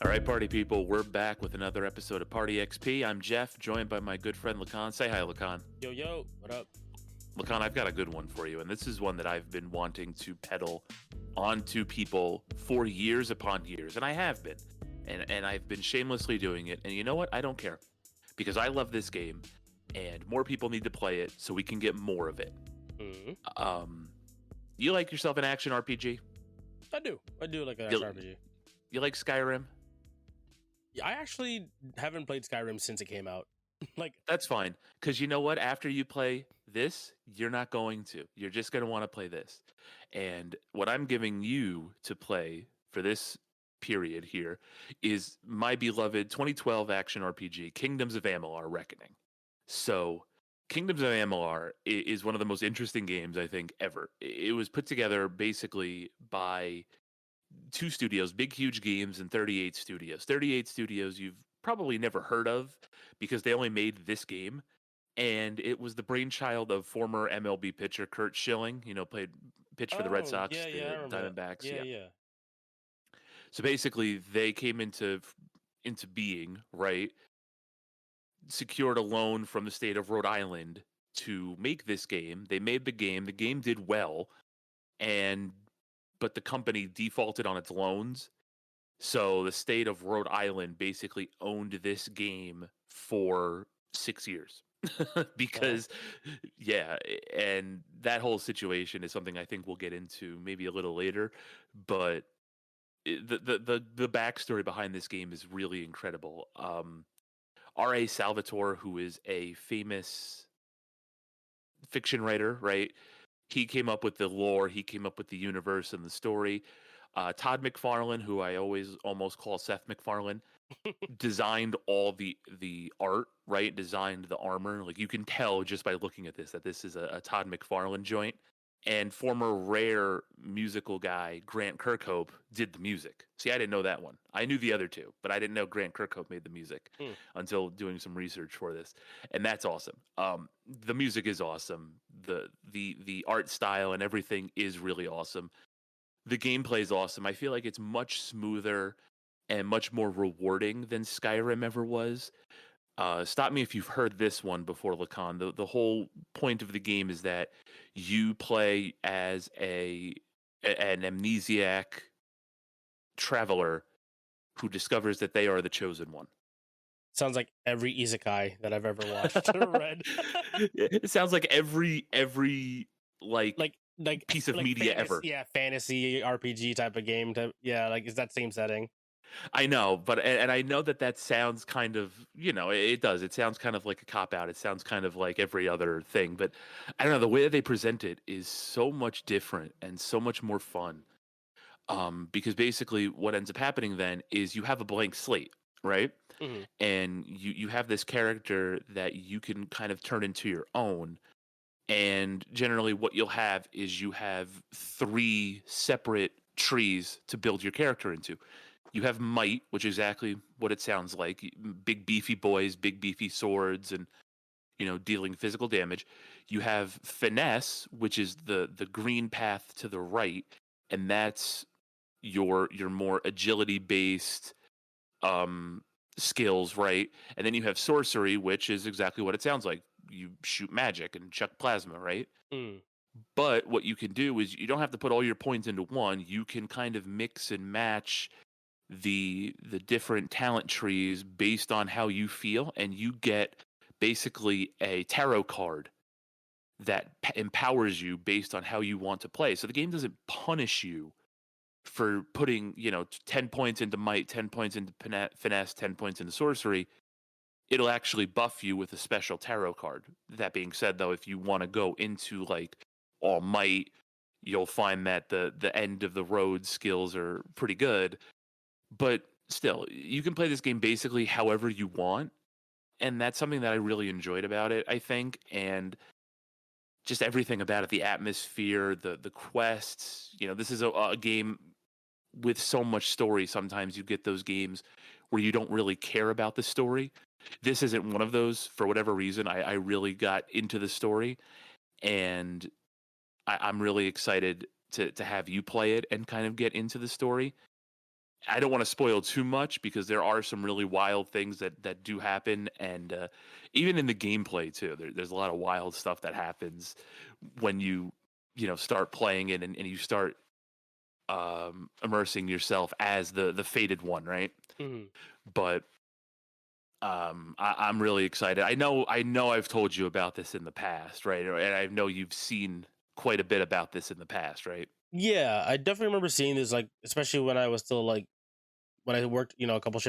All right, party people, we're back with another episode of Party XP. I'm Jeff, joined by my good friend Lacan. Say hi, Lacan. Yo, yo, what up? Lacan, I've got a good one for you, and this is one that I've been wanting to peddle onto people for years upon years, and I have been. And I've been shamelessly doing it, and you know what? I don't care. Because I love this game, and more people need to play it so we can get more of it. hmm Um, you like yourself an action RPG? I do. I do like an You, action RPG. you like Skyrim? Yeah, I actually haven't played Skyrim since it came out. like, That's fine. Because you know what? After you play this, you're not going to. You're just going to want to play this. And what I'm giving you to play for this period here is my beloved 2012 action RPG, Kingdoms of Amalur Reckoning. So, Kingdoms of Amalur is one of the most interesting games I think ever. It was put together basically by two studios, Big Huge Games and 38 Studios. 38 Studios you've probably never heard of because they only made this game, and it was the brainchild of former MLB pitcher Kurt Schilling. Played pitched for the Red oh, Sox, yeah, I the remember that. Diamondbacks. Yeah, Yeah. yeah. So basically, they came into being, right? Secured a loan from the state of Rhode Island to make this game. They made the game. The game did well, and but the company defaulted on its loans. So the state of Rhode Island basically owned this game for 6 years. Oh, Because yeah, and that whole situation is something I think we'll get into maybe a little later, but the backstory behind this game is really incredible. R.A. Salvatore, who is a famous fiction writer, right? He came up with the lore, he came up with the universe and the story. Todd McFarlane, who I always almost call Seth MacFarlane, designed all the art, right? Designed the armor. Like you can tell just by looking at this that this is a Todd McFarlane joint. And former Rare musical guy Grant Kirkhope did the music. See, I didn't know that one. I knew the other two, but I didn't know Grant Kirkhope made the music hmm. until doing some research for this, and that's awesome. The music is awesome. The art style and everything is really awesome. The gameplay is awesome. I feel like it's much smoother and much more rewarding than Skyrim ever was. Stop me if you've heard this one before, Lacan. The whole point of the game is that you play as an amnesiac traveler who discovers that they are the chosen one. Sounds like every isekai that I've ever watched or read. It sounds like every like like, piece of like media fantasy, ever. yeah, fantasy RPG type of game. Yeah, like is that same setting? I know, but and I know that sounds kind of, it does. It sounds kind of like a cop out. It sounds kind of like every other thing, but I don't know. The way that they present it is so much different and so much more fun. Because basically, what ends up happening then is you have a blank slate, right? hmm And you have this character that you can kind of turn into your own. And generally, what you'll have is you have three separate trees to build your character into. You have might, which is exactly what it sounds like. Big beefy boys, big beefy swords, and dealing physical damage. You have finesse, which is the green path to the right, and that's your more agility based um skills, right? And then you have sorcery, which is exactly what it sounds like. You shoot magic and chuck plasma, right? Mm. But what you can do is you don't have to put all your points into one. You can kind of mix and match the different talent trees based on how you feel, and you get basically a tarot card that empowers you based on how you want to play. So the game doesn't punish you for putting 10 points into might, 10 points into finesse, 10 points into sorcery. It'll actually buff you with a special tarot card. That being said, though, if you want to go into like all might, you'll find that the end of the road skills are pretty good. But still, you can play this game basically however you want, and that's something that I really enjoyed about it, I think. And just everything about it, the atmosphere, the quests. This is a game with so much story. Sometimes you get those games where you don't really care about the story. This isn't one of those. For whatever reason, I really got into the story, and I'm really excited to have you play it and kind of get into the story. I don't want to spoil too much because there are some really wild things that do happen, and even in the gameplay too. There's a lot of wild stuff that happens when you start playing it and you start immersing yourself as the fated one, right? Mhm. But I'm really excited. I know I've told you about this in the past, right? And I know you've seen quite a bit about this in the past, right? Yeah, I definitely remember seeing this, like, especially when I was still like when I worked, a couple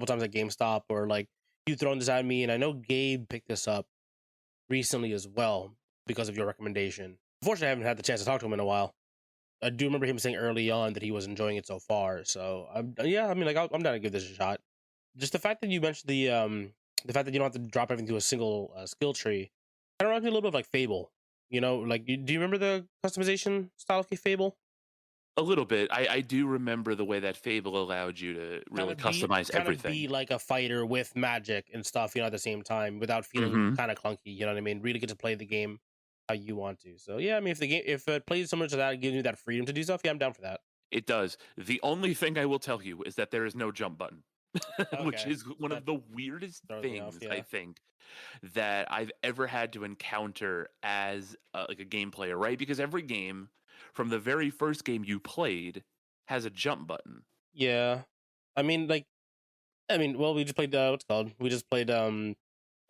times at GameStop, or like you throwing this at me, and I know Gabe picked this up recently as well because of your recommendation. Unfortunately, I haven't had the chance to talk to him in a while. I do remember him saying early on that he was enjoying it so far. So yeah, I mean, like I'm down to give this a shot. Just the fact that you mentioned the fact that you don't have to drop everything to a single skill tree, kind of reminds me a little bit of like Fable. Like do you remember the customization style of Fable? A little bit. I do remember the way that Fable allowed you to really customize Kind of everything. be like a fighter with magic and stuff, at the same time without feeling Hmm. kind of clunky. You know what I mean? Really get to play the game how you want to. So yeah, I mean, if it plays similar to that, it gives you that freedom to do stuff. Yeah, I'm down for that. It does. The only thing I will tell you is that there is no jump button, which Okay, is one that of the weirdest throws me off. things I Yeah. think that I've ever had to encounter as like a game player, right? Because every game from the very first game you played has a jump button. Yeah. I mean, like, well, we just played what's it called? We just played uh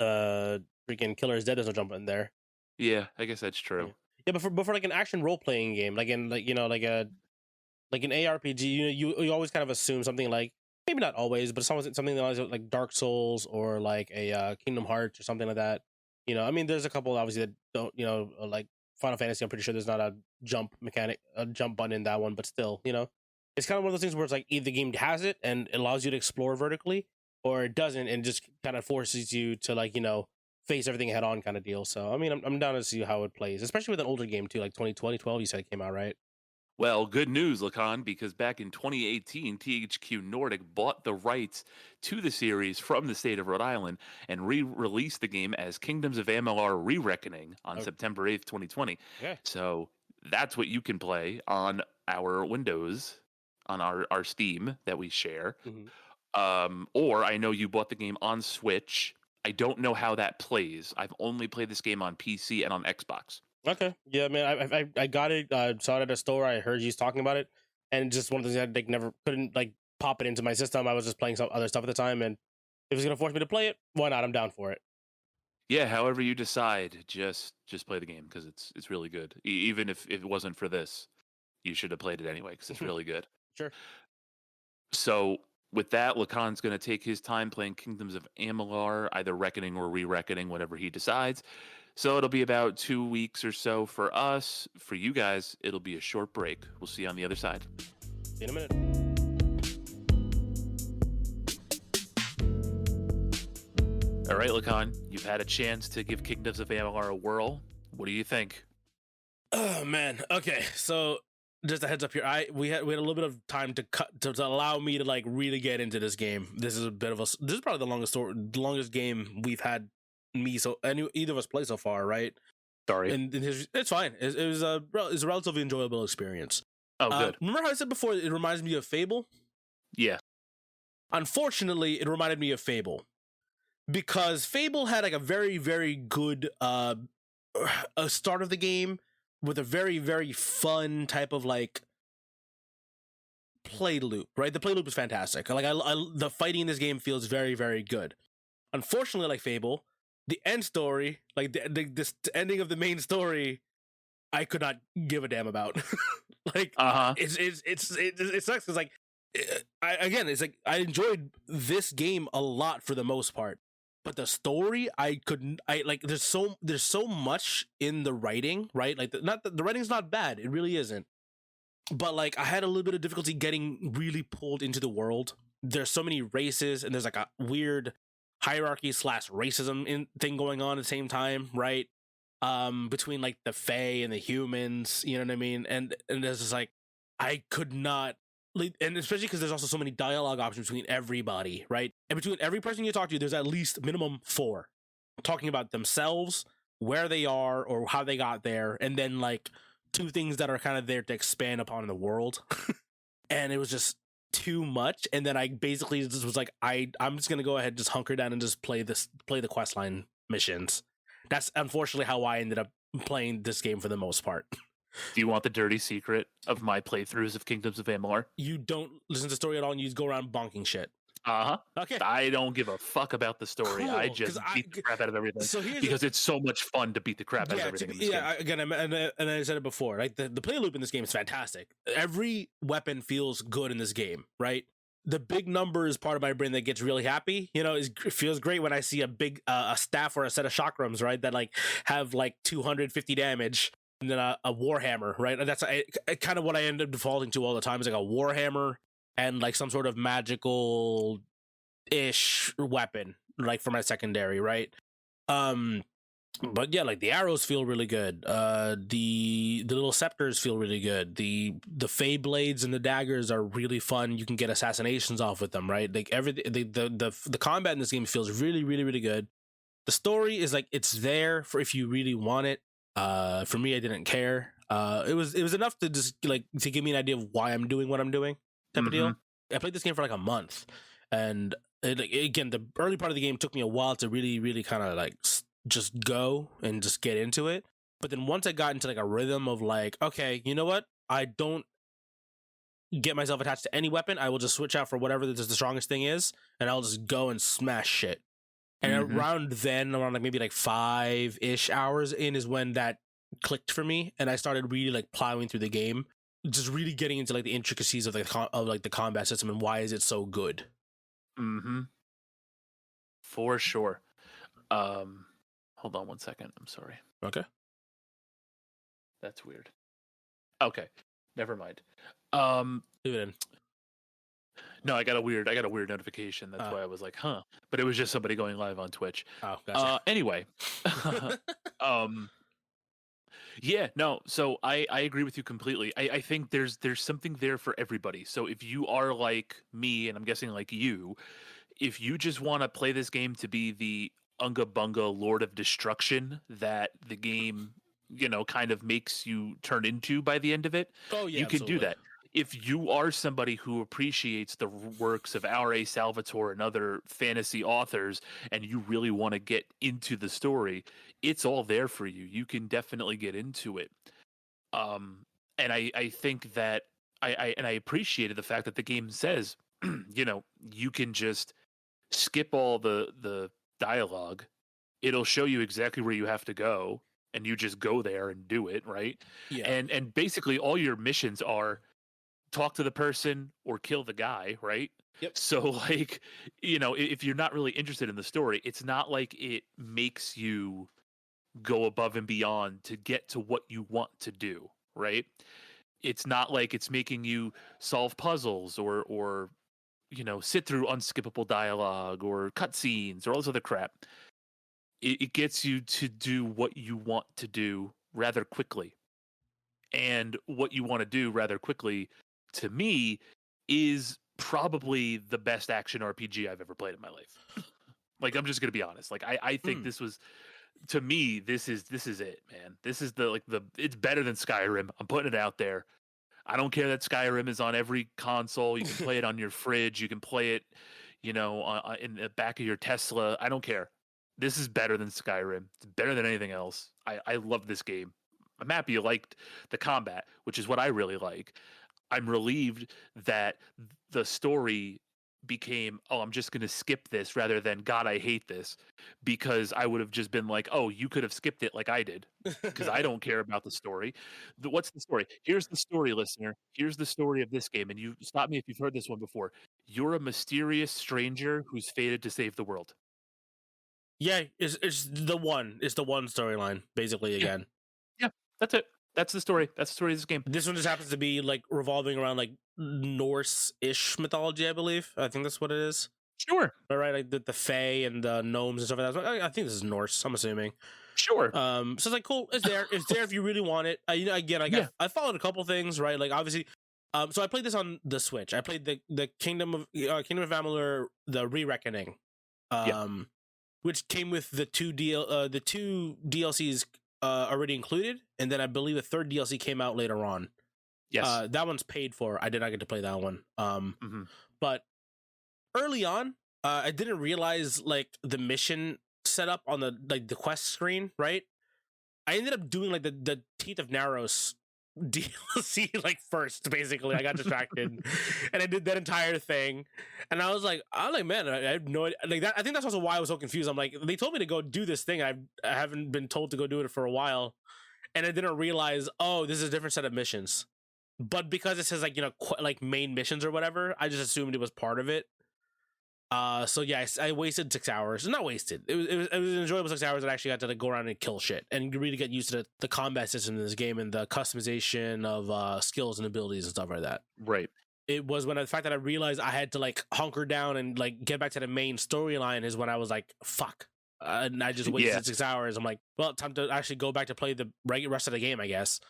freaking Killer is Dead. There's no jump button there. Yeah, I guess that's Yeah, true. yeah, but for like an action role playing game, like in like an ARPG, you always kind of assume something like, maybe not always, but something like Dark Souls, or like a Kingdom Hearts or something like that. I mean, there's a couple obviously that don't, like Final Fantasy. I'm pretty sure there's not a jump button in that one, but still, it's kind of one of those things where it's like either the game has it and it allows you to explore vertically, or it doesn't and just kind of forces you to, like, face everything head on kind of deal. So I mean, I'm down to see how it plays, especially with an older game too, like 2012. You said it came out, right? Well, good news, Lacan, because back in 2018, THQ Nordic bought the rights to the series from the state of Rhode Island and re-released the game as Kingdoms of Amalur: Re-Reckoning on Oh, September 8th, 2020. okay. So that's what you can play on our Windows, on our Steam that we share. Mhm. Or I know you bought the game on Switch. I don't know how that plays. I've only played this game on PC and on Xbox. Okay. Yeah, man. I got it. Saw it at a store. I heard you talking about it, and just one of the things I like never couldn't like pop it into my system. I was just playing some other stuff at the time, and if it's gonna force me to play it, why not? I'm down for it. Yeah, however you decide, just play the game because it's really good. Even if it wasn't for this, you should have played it anyway because it's really good. Sure. So with that, Lacan's going to take his time playing Kingdoms of Amalur, either Reckoning or Re-Reckoning, whatever he decides. So it'll be about 2 weeks or so for us. For you guys, it'll be a short break. We'll see you on the other side. See you in a minute. All right, Lacan, you've had a chance to give Kingdoms of Amalur a whirl. What do you think? Oh man. Okay. So just a heads up here. We had a little bit of time to cut to allow me to like really get into this game. This is a bit of a this is probably the longest game we've had either of us play so far, right? Sorry. And it's fine. It's a relatively enjoyable experience. Oh, good. Remember how I said before it reminds me of Fable? Yeah. Unfortunately, it reminded me of Fable because Fable had like a very, very good a start of the game with a very, very fun type of like play loop. Right, the play loop is fantastic. Like the fighting in this game feels very, very good. Unfortunately, like Fable, the end story, like this ending of the main story, I could not give a damn about. Like Uh-huh. it sucks because like it's like I enjoyed this game a lot for the most part, but the story I couldn't. I like there's so much in the writing, right? Like the writing's not bad, it really isn't. But like I had a little bit of difficulty getting really pulled into the world. There's so many races, and there's like a weird hierarchy slash racism thing going on at the same time, right? Between like the Fae and the humans, you know what I mean? And there's just like I could not like, and especially because there's also so many dialogue options between everybody, right? And between every person you talk to, there's at least minimum 4 talking about themselves, where they are, or how they got there, and then like 2 things that are kind of there to expand upon the world. And it was just too much, and then I basically just was like, I'm just gonna go ahead, just hunker down and just play the questline missions. That's unfortunately how I ended up playing this game for the most part. Do you want the dirty secret of my playthroughs of Kingdoms of Amalur? You don't listen to the story at all, and you just go around bonking shit. Uh-huh. Okay. I don't give a fuck about the story. Cool, I 'cause just beat the crap out of everything. So here's because it's so much fun to beat the crap out of everything in this game. again, and I said it before, right? The play loop in this game is fantastic. Every weapon feels good in this game, right? The big number is part of my brain that gets really happy. You know, it feels great when I see a big a staff or a set of chakrams, right? That like have like 250 damage, and then a warhammer, right? And that's kind of what I end up defaulting to all the time is like a warhammer and like some sort of magical ish weapon, like for my secondary, right? But yeah, like the arrows feel really good. The little scepters feel really good. The fey blades and the daggers are really fun. You can get assassinations off with them, right? Like everything. The combat in this game feels really, really, really good. The story is like it's there for if you really want it. For me, I didn't care. It was enough to just like to give me an idea of why I'm doing what I'm doing, type of deal. I played this game for like a month, and again, the early part of the game took me a while to really, really kind of like just go and just get into it. But then once I got into like a rhythm of like, okay, you know what? I don't get myself attached to any weapon. I will just switch out for whatever the strongest thing is, and I'll just go and smash shit. And around like maybe like 5-ish hours in is when that clicked for me, and I started really like plowing through the game, just really getting into like the intricacies of the combat system and why is it so good. For sure. Hold on one second. I'm sorry. Okay. That's weird. Okay. Never mind. Leave it in. No, I got a weird notification. That's why I was like, huh. But it was just somebody going live on Twitch. Oh, gotcha. Anyway. Yeah, no, so I agree with you completely. I think there's something there for everybody. So if you are like me, and I'm guessing like you, if you just want to play this game to be the Unga Bunga Lord of Destruction that the game, kind of makes you turn into by the end of it, you can do that. If you are somebody who appreciates the works of R.A. Salvatore and other fantasy authors, and you really want to get into the story, it's all there for you. You can definitely get into it. And I think that I appreciated the fact that the game says, you can just skip all the dialogue. It'll show you exactly where you have to go, and you just go there and do it, right? Yeah. And basically all your missions are talk to the person or kill the guy, right? Yep. So like, if you're not really interested in the story, it's not like it makes you go above and beyond to get to what you want to do, right? It's not like it's making you solve puzzles or sit through unskippable dialogue or cutscenes or all this other crap. It gets you to do what you want to do rather quickly. And what you want to do rather quickly, to me, is probably the best action RPG I've ever played in my life. Like, I'm just gonna be honest. Like, I think this was, to me, this is it, man. This is it's better than Skyrim. I'm putting it out there. I don't care that Skyrim is on every console. You can play it on your fridge. You can play it, in the back of your Tesla. I don't care. This is better than Skyrim. It's better than anything else. I love this game. I'm happy you liked the combat, which is what I really like. I'm relieved that the story became, oh, I'm just going to skip this rather than, God, I hate this, because I would have just been like, oh, you could have skipped it like I did, because I don't care about the story. What's the story? Here's the story, listener. Here's the story of this game. And you stop me if you've heard this one before. You're a mysterious stranger who's fated to save the world. Yeah, it's the one storyline, basically, again. Yeah, that's it. That's the story. That's the story of this game. This one just happens to be like revolving around like Norse-ish mythology, I believe. I think that's what it is. Sure. Right, like the fae and the gnomes and stuff like that. I think this is Norse, I'm assuming. Sure. So it's like, cool, it's there. It's there if you really want it. I followed a couple things, right? Like, obviously, so I played this on the Switch. I played the Kingdom of Amalur, the Re-Reckoning, which came with the two DLCs already included, and then I believe a third DLC came out later on. Yes. That one's paid for. I did not get to play that one. Hmm. But early on, I didn't realize like the mission setup on the quest screen, right? I ended up doing like the Teeth of Naros DLC like first. Basically, I got distracted, and I did that entire thing. And I'm like, man, I have no idea. Like that. I think that's also why I was so confused. I'm like, they told me to go do this thing. I haven't been told to go do it for a while, and I didn't realize. Oh, this is a different set of missions. But because it says like like main missions or whatever, I just assumed it was part of it. So yeah, I wasted 6 hours. Not wasted. It was an enjoyable 6 hours. I actually got to like go around and kill shit and really get used to the combat system in this game and the customization of skills and abilities and stuff like that. Right. It was when the fact that I realized I had to like hunker down and like get back to the main storyline is when I was like, fuck. And I just wasted 6 hours. I'm like, well, time to actually go back to play the rest of the game, I guess.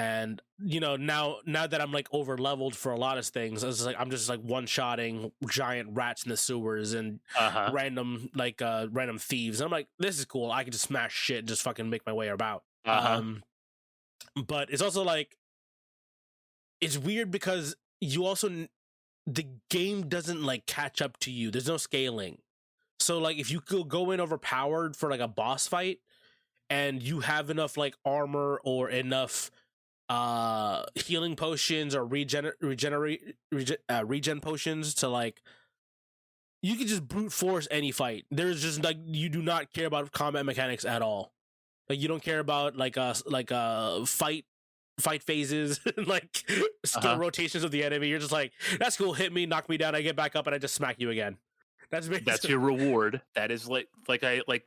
And now that I'm like over leveled for a lot of things, it's like I'm just like one shotting giant rats in the sewers and random thieves. And I'm like, this is cool. I can just smash shit and just fucking make my way about. But it's also like it's weird because the game doesn't like catch up to you. There's no scaling. So like if you could go in overpowered for like a boss fight and you have enough like armor or enough healing potions or regen potions to like you can just brute force any fight. There's just like you do not care about combat mechanics at all. Like you don't care about like fight phases like skill rotations of the enemy. You're just like, that's cool, hit me, knock me down, I get back up and I just smack you again. That's your reward. That is like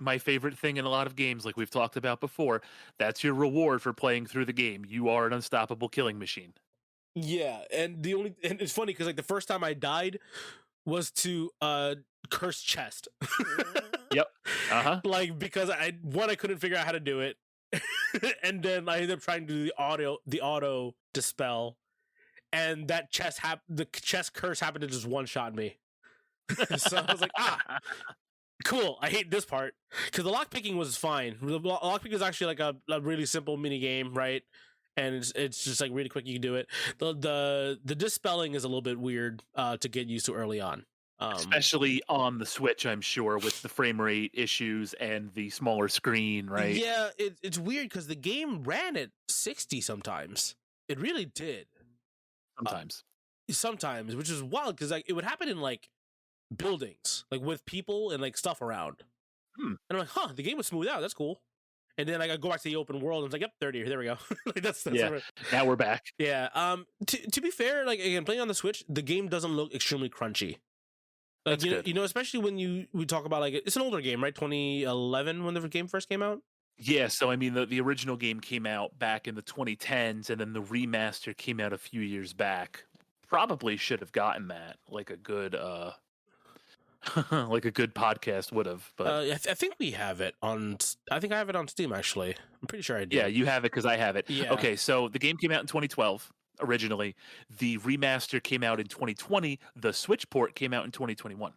my favorite thing in a lot of games, like we've talked about before. That's your reward for playing through the game. You are an unstoppable killing machine. Yeah, and it's funny because like the first time I died was to curse chest. Yep. Like because I couldn't figure out how to do it, and then I ended up trying to do the auto dispel, and that the chest curse happened to just one shot me. So I was like, cool. I hate this part because the lockpicking was fine. The lockpicking is actually like a really simple mini game, right? And it's just like really quick. You can do it. The dispelling is a little bit weird to get used to early on, especially on the Switch. I'm sure with the frame rate issues and the smaller screen, right? Yeah, it's weird because the game ran at 60 sometimes. It really did. Sometimes, which is wild because like it would happen in like buildings, like with people and like stuff around. And I'm like, the game was smooth out. That's cool. And then like I go back to the open world and it's like, yep, 30. There we go. Like that's now we're back. Yeah. To be fair, like again, playing on the Switch, the game doesn't look extremely crunchy. Like that's you know, especially when we talk about like it's an older game, right? 2011 when the game first came out. Yeah, so I mean the original game came out back in the 2010s and then the remaster came out a few years back. Probably should have gotten that like a good like a good podcast would have, but I think we have it on. I think I have it on Steam. Actually, I'm pretty sure I do. Yeah, you have it because I have it. Yeah. Okay, so the game came out in 2012 originally. The remaster came out in 2020. The Switch port came out in 2021.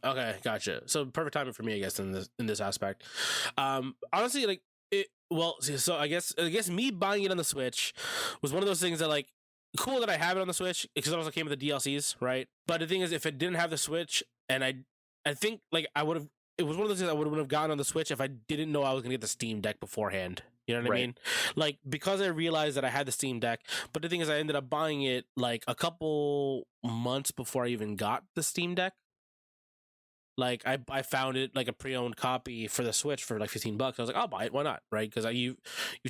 Okay, gotcha. So perfect timing for me, I guess, in this aspect. Honestly, like it. Well, so I guess me buying it on the Switch was one of those things that like. Cool that I have it on the Switch because it also came with the DLCs, right? But the thing is, if it didn't have the Switch, and I think like I would have, it was one of those things I would have gotten on the Switch if I didn't know I was gonna get the Steam Deck beforehand. You know what I mean? Like because I realized that I had the Steam Deck, but the thing is, I ended up buying it like a couple months before I even got the Steam Deck. Like I found it like a pre-owned copy for the Switch for like $15. I was like, I'll buy it. Why not? Right? Because you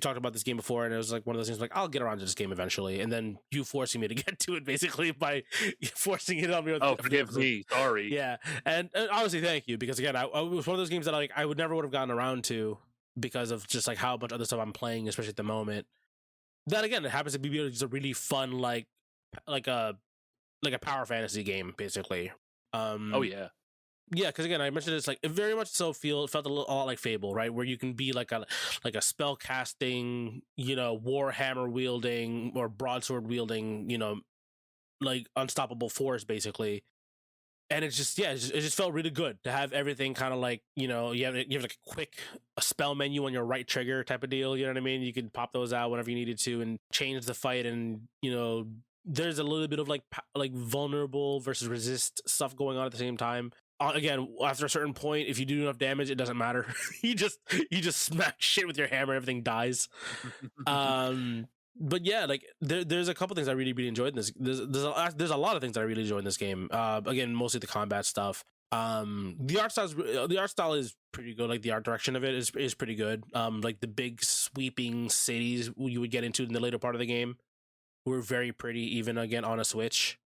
talked about this game before, and it was like one of those things like I'll get around to this game eventually, and then you forcing me to get to it basically by forcing it on me. Oh, forgive me. Sorry. Yeah, and honestly, thank you because again, I was one of those games that like I would never would have gotten around to because of just like how much other stuff I'm playing, especially at the moment. That again, it happens to be just a really fun like a power fantasy game basically. Oh yeah. Yeah, because again, I mentioned it's like it very much so felt a lot like Fable, right? Where you can be like a spell casting, warhammer wielding or broadsword wielding, like unstoppable force, basically. and it's just it just felt really good to have everything kind of like, you have like a quick spell menu on your right trigger type of deal. You know what I mean? You can pop those out whenever you needed to and change the fight, and there's a little bit of like vulnerable versus resist stuff going on at the same time. Again, after a certain point, if you do enough damage, it doesn't matter. you just smack shit with your hammer, everything dies. But yeah, like there's a couple things I really enjoyed in this. There's a lot of things that I really enjoyed in this game. Again, mostly the combat stuff. The art style is pretty good. Like the art direction of it is pretty good. Like the big sweeping cities you would get into in the later part of the game were very pretty, even again on a Switch.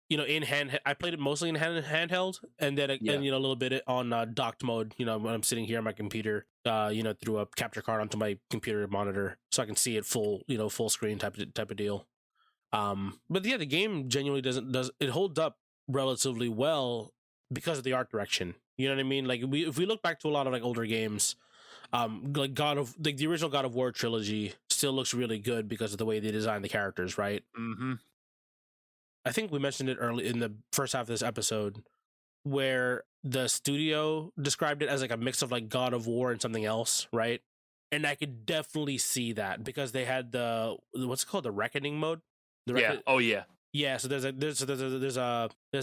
In hand, I played it mostly in handheld, and then Yeah. and a little bit on docked mode. When I'm sitting here on my computer, through a capture card onto my computer monitor, so I can see it full screen type of deal. But yeah, the game genuinely it holds up relatively well because of the art direction. You know what I mean? Like if we look back to a lot of like older games, like the original God of War trilogy still looks really good because of the way they designed the characters, right? Mm-hmm. I think we mentioned it early in the first half of this episode, where the studio described it as like a mix of like God of War and something else, right? And I could definitely see that because they had what's it called, the Reckoning mode. Oh yeah. Yeah, so there's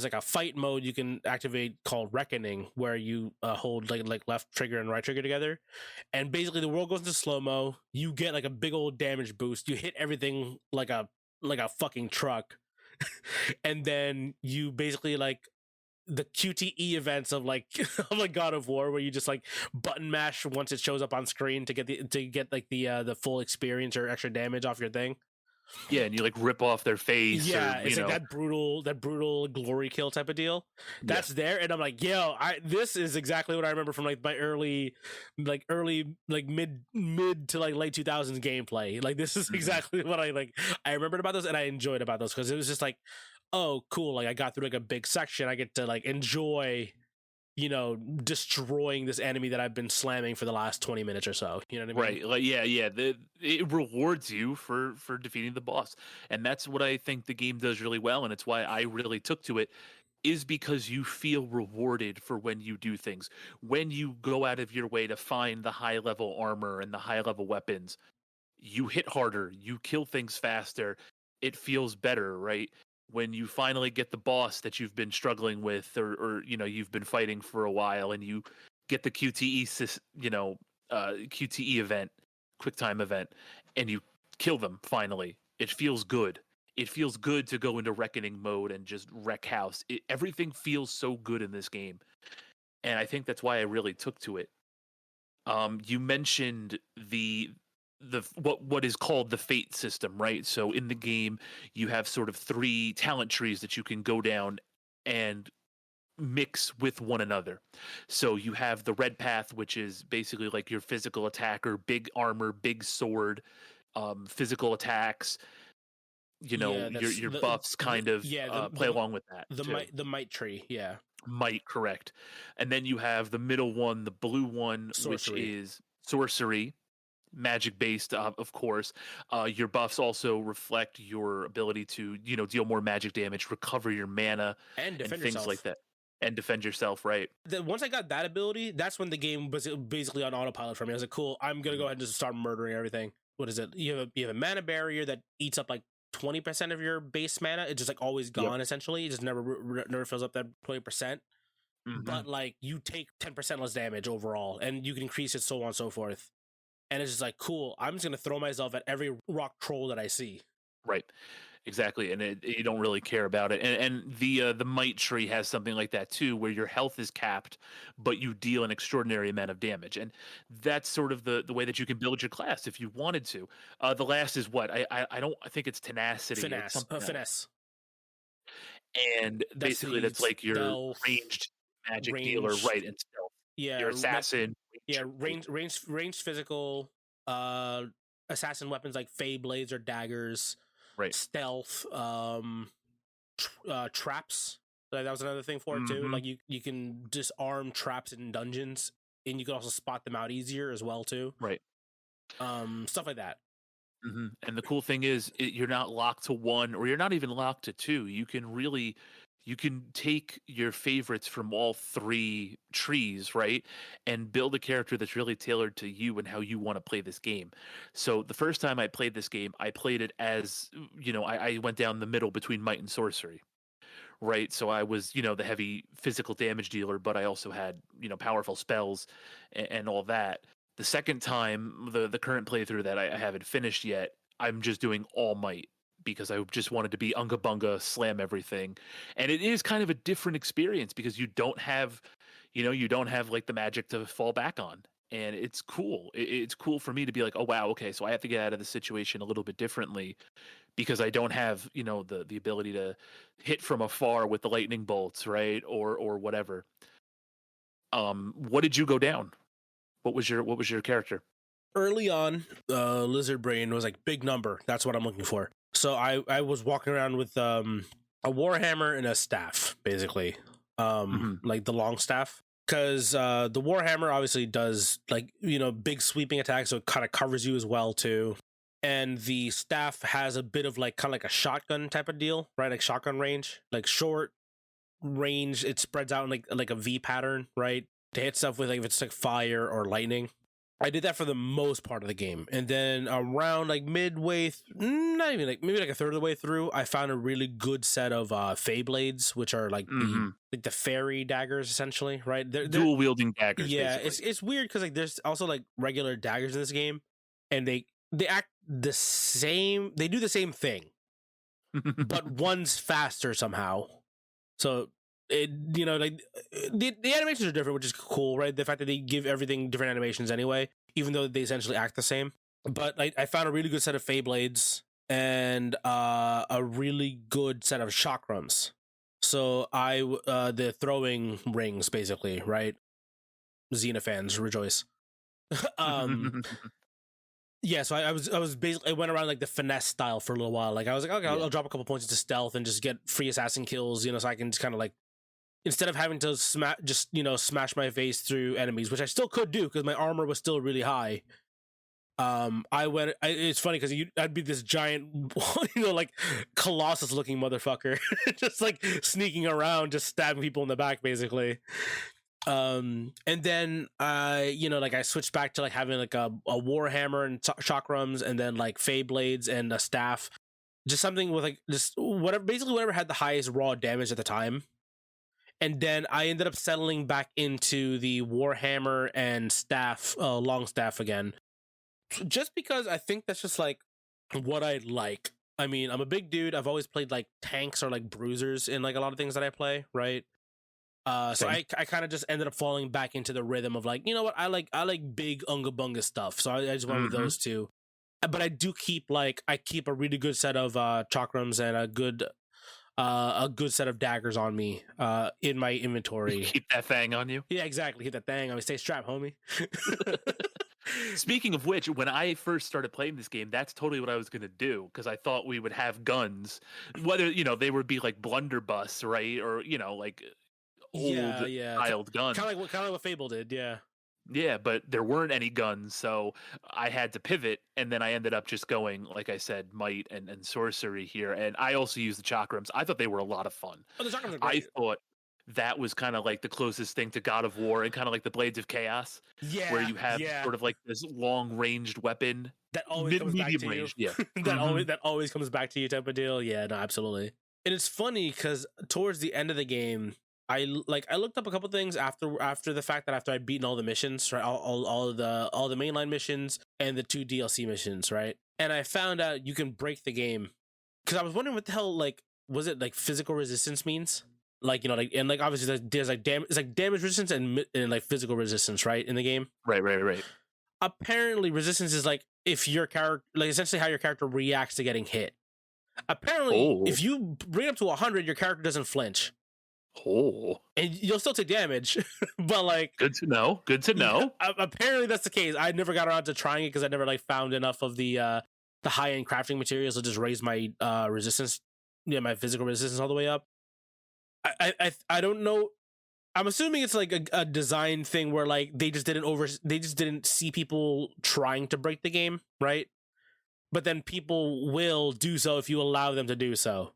like a fight mode you can activate called Reckoning, where you hold like left trigger and right trigger together, and basically the world goes into slow mo. You get like a big old damage boost. You hit everything like a fucking truck, and then you basically like the QTE events of like of like God of War, where you just like button mash once it shows up on screen to get like the full experience or extra damage off your thing. Yeah, and you like rip off their face. Yeah, or, it's like know. that brutal glory kill type of deal. That's there, and I'm like, this is exactly what I remember from like my early like mid to like late 2000s gameplay. Like this is exactly what I remembered about those, and I enjoyed about those because it was just like, oh cool, like I got through like a big section. I get to like enjoy destroying this enemy that I've been slamming for the last 20 minutes or so. You know what I mean? Right. Like it rewards you for defeating the boss. And that's what I think the game does really well, and it's why I really took to it, is because you feel rewarded for when you do things. When you go out of your way to find the high level armor and the high level weapons, you hit harder, you kill things faster. It feels better, right? When you finally get the boss that you've been struggling with, or you've been fighting for a while, and you get the QTE event, quick time event, and you kill them finally. It feels good. It feels good to go into reckoning mode and just wreck house. Everything feels so good in this game, and I think that's why I really took to it. You mentioned the what is called the fate system, right? So in the game, you have sort of 3 talent trees that you can go down and mix with one another. So you have the red path, which is basically like your physical attacker, big armor, big sword, physical attacks. Your buffs kind of play along with that. The might tree, yeah. Might, correct. And then you have the middle one, the blue one, Sorcery. which is sorcery, magic based, of course. Your buffs also reflect your ability to deal more magic damage, recover your mana, and defend things yourself. like that, and defend yourself, right? Once I got that ability, that's when the game was basically on autopilot for me. I was like, cool, I'm gonna go ahead and just start murdering everything. What is it? You have a mana barrier that eats up like 20% of your base mana. It's just like always gone. Essentially, it just never fills up that 20%. But like you take 10% less damage overall, and you can increase it, so on and so forth. And it's just like, cool, I'm just gonna throw myself at every rock troll that I see. Right. Exactly, and you don't really care about it. And the might tree has something like that too, where your health is capped, but you deal an extraordinary amount of damage, and that's sort of the way that you can build your class if you wanted to. The last is what I think it's tenacity. Finesse. And basically that's like your stealth, ranged magic dealer, right? And stealth. Yeah, your assassin. Ranged physical, assassin weapons like fey blades or daggers. Right. Stealth, traps. That was another thing for it too. Like you can disarm traps in dungeons, and you can also spot them out easier as well too. Right. Stuff like that. And the cool thing is, you're not locked to one, or you're not even locked to two. You can really you can take your favorites from all three trees, right? And build a character that's really tailored to you and how you want to play this game. So the first time I played this game, I played it as, I went down the middle between might and sorcery, right? So I was, the heavy physical damage dealer, but I also had, powerful spells and all that. The second time, the current playthrough that I haven't finished yet, I'm just doing all might because I just wanted to be unga bunga, slam everything. And it is kind of a different experience because you don't have like the magic to fall back on. And it's cool. It's cool for me to be like, oh wow, okay, so I have to get out of the situation a little bit differently because I don't have, the ability to hit from afar with the lightning bolts, right? Or whatever. What did you go down? What was your character? Early on, lizard brain was like big number. That's what I'm looking for. So I was walking around with a warhammer and a staff, basically, like the long staff. Because the warhammer obviously does like big sweeping attacks, so it kind of covers you as well too. And the staff has a bit of like kind of like a shotgun type of deal, right? Like shotgun range, like short range. It spreads out in like a V pattern, right? To hit stuff with like if it's like fire or lightning. I did that for the most part of the game, and then around like midway, not even like maybe like a third of the way through, I found a really good set of Fey blades, which are like the fairy daggers essentially, right? They're dual wielding daggers. Yeah, basically. it's weird because like there's also like regular daggers in this game, and they act the same. They do the same thing, but one's faster somehow. So it like the animations are different, which is cool, right? The fact that they give everything different animations anyway, even though they essentially act the same. But I found a really good set of Fey blades and a really good set of chakrams. So the throwing rings basically, right? Xena fans rejoice. Yeah, so I was basically I went around like the finesse style for a little while. Like I was like, okay, I'll drop a couple points into stealth and just get free assassin kills, so I can just kind of like instead of having to smash my face through enemies, which I still could do because my armor was still really high. It's funny because I'd be this giant, like colossus looking motherfucker, just like sneaking around, just stabbing people in the back, basically. And then like I switched back to like having like a warhammer and chakrams, and then like Fey blades and a staff, just something with like just whatever had the highest raw damage at the time. And then I ended up settling back into the warhammer and staff, long staff again, just because I think that's just like what I like. I mean, I'm a big dude. I've always played like tanks or like bruisers in like a lot of things that I play, right? So I kind of just ended up falling back into the rhythm of like, you know what, I like big unga bunga stuff. So I just went with those two. But I do keep I keep a really good set of chakrams and a good set of daggers on me in my inventory. Keep that thing on you. Yeah, exactly. Keep that thing on me. Stay strapped, homie. Speaking of which, when I first started playing this game, that's totally what I was going to do because I thought we would have guns, whether they would be like blunderbuss, right, or like old child guns, kind of like what Fable did. Yeah, but there weren't any guns, so I had to pivot, and then I ended up just going, like I said, might and sorcery here, and I also used the chakrams. I thought they were a lot of fun. Oh, the chakrams are great. I thought that was kind of like the closest thing to God of War and kind of like the Blades of Chaos, where you have sort of like this long-ranged weapon that always comes back to you. Yeah, that always comes back to you type of deal. Yeah, no, absolutely. And it's funny because towards the end of the game, I looked up a couple things after the fact that after I'd beaten all the missions, right, all the mainline missions and the 2 DLC missions, right, and I found out you can break the game because I was wondering what the hell was it physical resistance means, and obviously there's it's damage resistance and like physical resistance, right, in the game. Right. Apparently, resistance is if your character essentially how your character reacts to getting hit. Apparently, if you bring it up to 100, your character doesn't flinch. And you'll still take damage, but good to know. Yeah, apparently that's the case. I never got around to trying it because I never found enough of the high end crafting materials to just raise my resistance, my physical resistance all the way up. I don't know. I'm assuming it's a design thing where they just didn't see people trying to break the game, right? But then people will do so if you allow them to do so.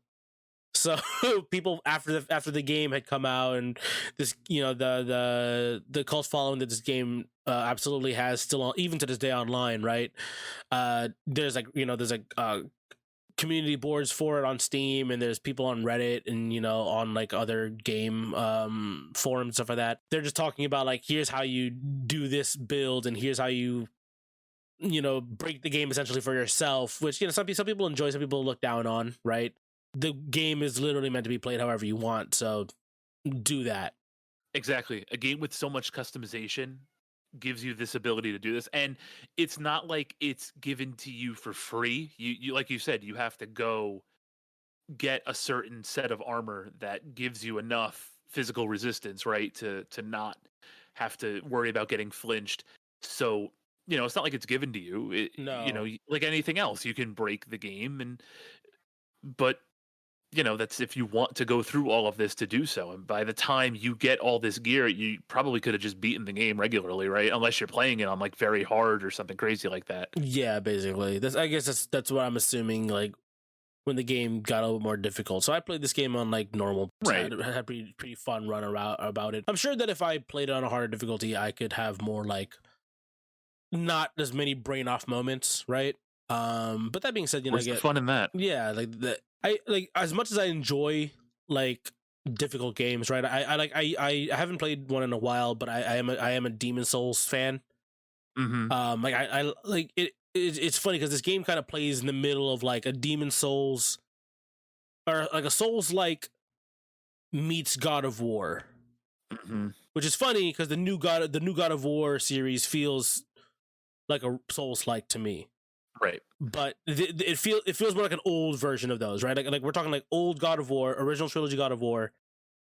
So people after the game had come out, and this, the cult following that this game absolutely has still on, even to this day online, right? There's community boards for it on Steam, and there's people on Reddit and on like other game forums, stuff like that. They're just talking about like, here's how you do this build, and here's how you break the game essentially for yourself, which some people enjoy, some people look down on, right? The game is literally meant to be played however you want, so do that. Exactly. A game with so much customization gives you this ability to do this, and it's not like it's given to you for free. You like you said, you have to go get a certain set of armor that gives you enough physical resistance, right, to not have to worry about getting flinched. So it's not like it's given to you. No. Like anything else, you can break the game, but that's if you want to go through all of this to do so. And by the time you get all this gear, you probably could have just beaten the game regularly, right? Unless you're playing it on like very hard or something crazy like that. Yeah, basically. I guess that's what I'm assuming, like when the game got a little more difficult. So I played this game on like normal. Right. I had a pretty fun run around about it. I'm sure that if I played it on a harder difficulty, I could have more like not as many brain off moments, right? But that being said, What's the fun in that? Yeah, I like, as much as I enjoy like difficult games, right? I haven't played one in a while, but I am a Demon Souls fan. Mm-hmm. Like I like it. It's funny because this game kind of plays in the middle of like a Demon Souls, or like a Souls like meets God of War, Mm-hmm. which is funny because the new God of War series feels like a Souls like to me. Right. But it feels more like an old version of those, right? Like we're talking like old God of War, original trilogy God of War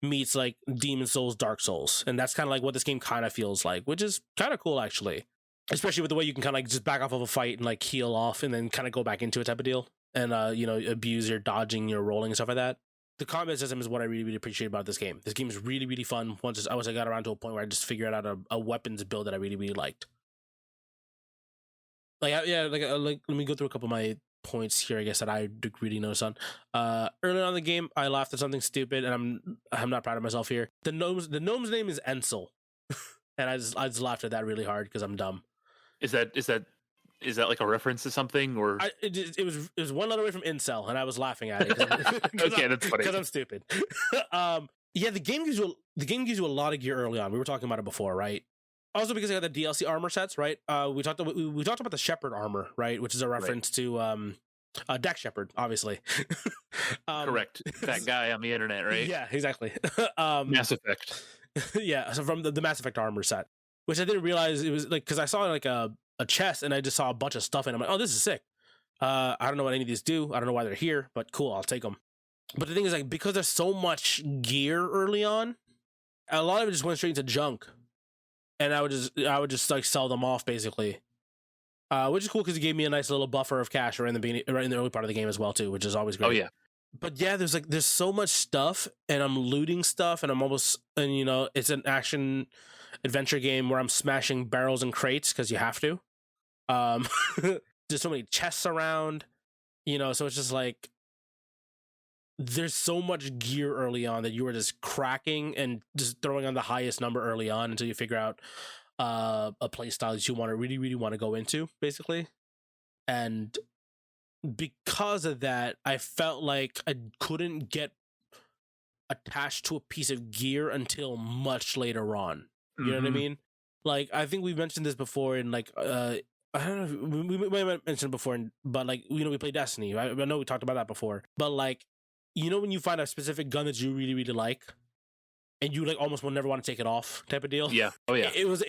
meets like Demon Souls, Dark Souls, and that's kind of like what this game kind of feels like, which is kind of cool actually, especially with the way you can kind of like just back off of a fight and like heal off and then kind of go back into it type of deal, and abuse your dodging, your rolling and stuff like that. The combat system is what I really, really appreciate about this game. This game is really, really fun. Once I got around to a point where I just figured out a weapons build that I really, really liked. Let me go through a couple of my points here, I guess, that I really noticed on. Early on in the game, I laughed at something stupid, and I'm not proud of myself here. The gnome's name is Ensel, and I just laughed at that really hard because I'm dumb. Is that like a reference to something, or It was one letter away from incel, and I was laughing at it. okay, that's funny because I'm stupid. Yeah, the game gives you a lot of gear early on. We were talking about it before, right? Also because I got the DLC armor sets, right? We talked about the Shepherd armor, right? Which is a reference to Dak Shepherd, obviously. correct? That guy on the internet, right? Yeah, exactly. Mass Effect. Yeah, so from the Mass Effect armor set, which I didn't realize it was like, because I saw like a chest and I just saw a bunch of stuff and I'm like, oh, this is sick. I don't know what any of these do. I don't know why they're here, but cool, I'll take them. But the thing is, like, because there's so much gear early on, a lot of it just went straight into junk. And I would just like sell them off basically, which is cool because it gave me a nice little buffer of cash right in the early part of the game as well too, which is always great. Oh yeah. But yeah, there's so much stuff, and I'm looting stuff, and it's an action adventure game where I'm smashing barrels and crates because you have to. There's so many chests around, so it's just like there's so much gear early on that you are just cracking and just throwing on the highest number early on until you figure out a play style that you want to really, really want to go into, basically. And because of that, I felt like I couldn't get attached to a piece of gear until much later on. You know what I mean? Like, I think we've mentioned this before in like I don't know, we might have mentioned it before, but like, we play Destiny, right? I know we talked about that before, but like, when you find a specific gun that you really, really like, and you like almost will never want to take it off, type of deal. Yeah. Oh yeah. It was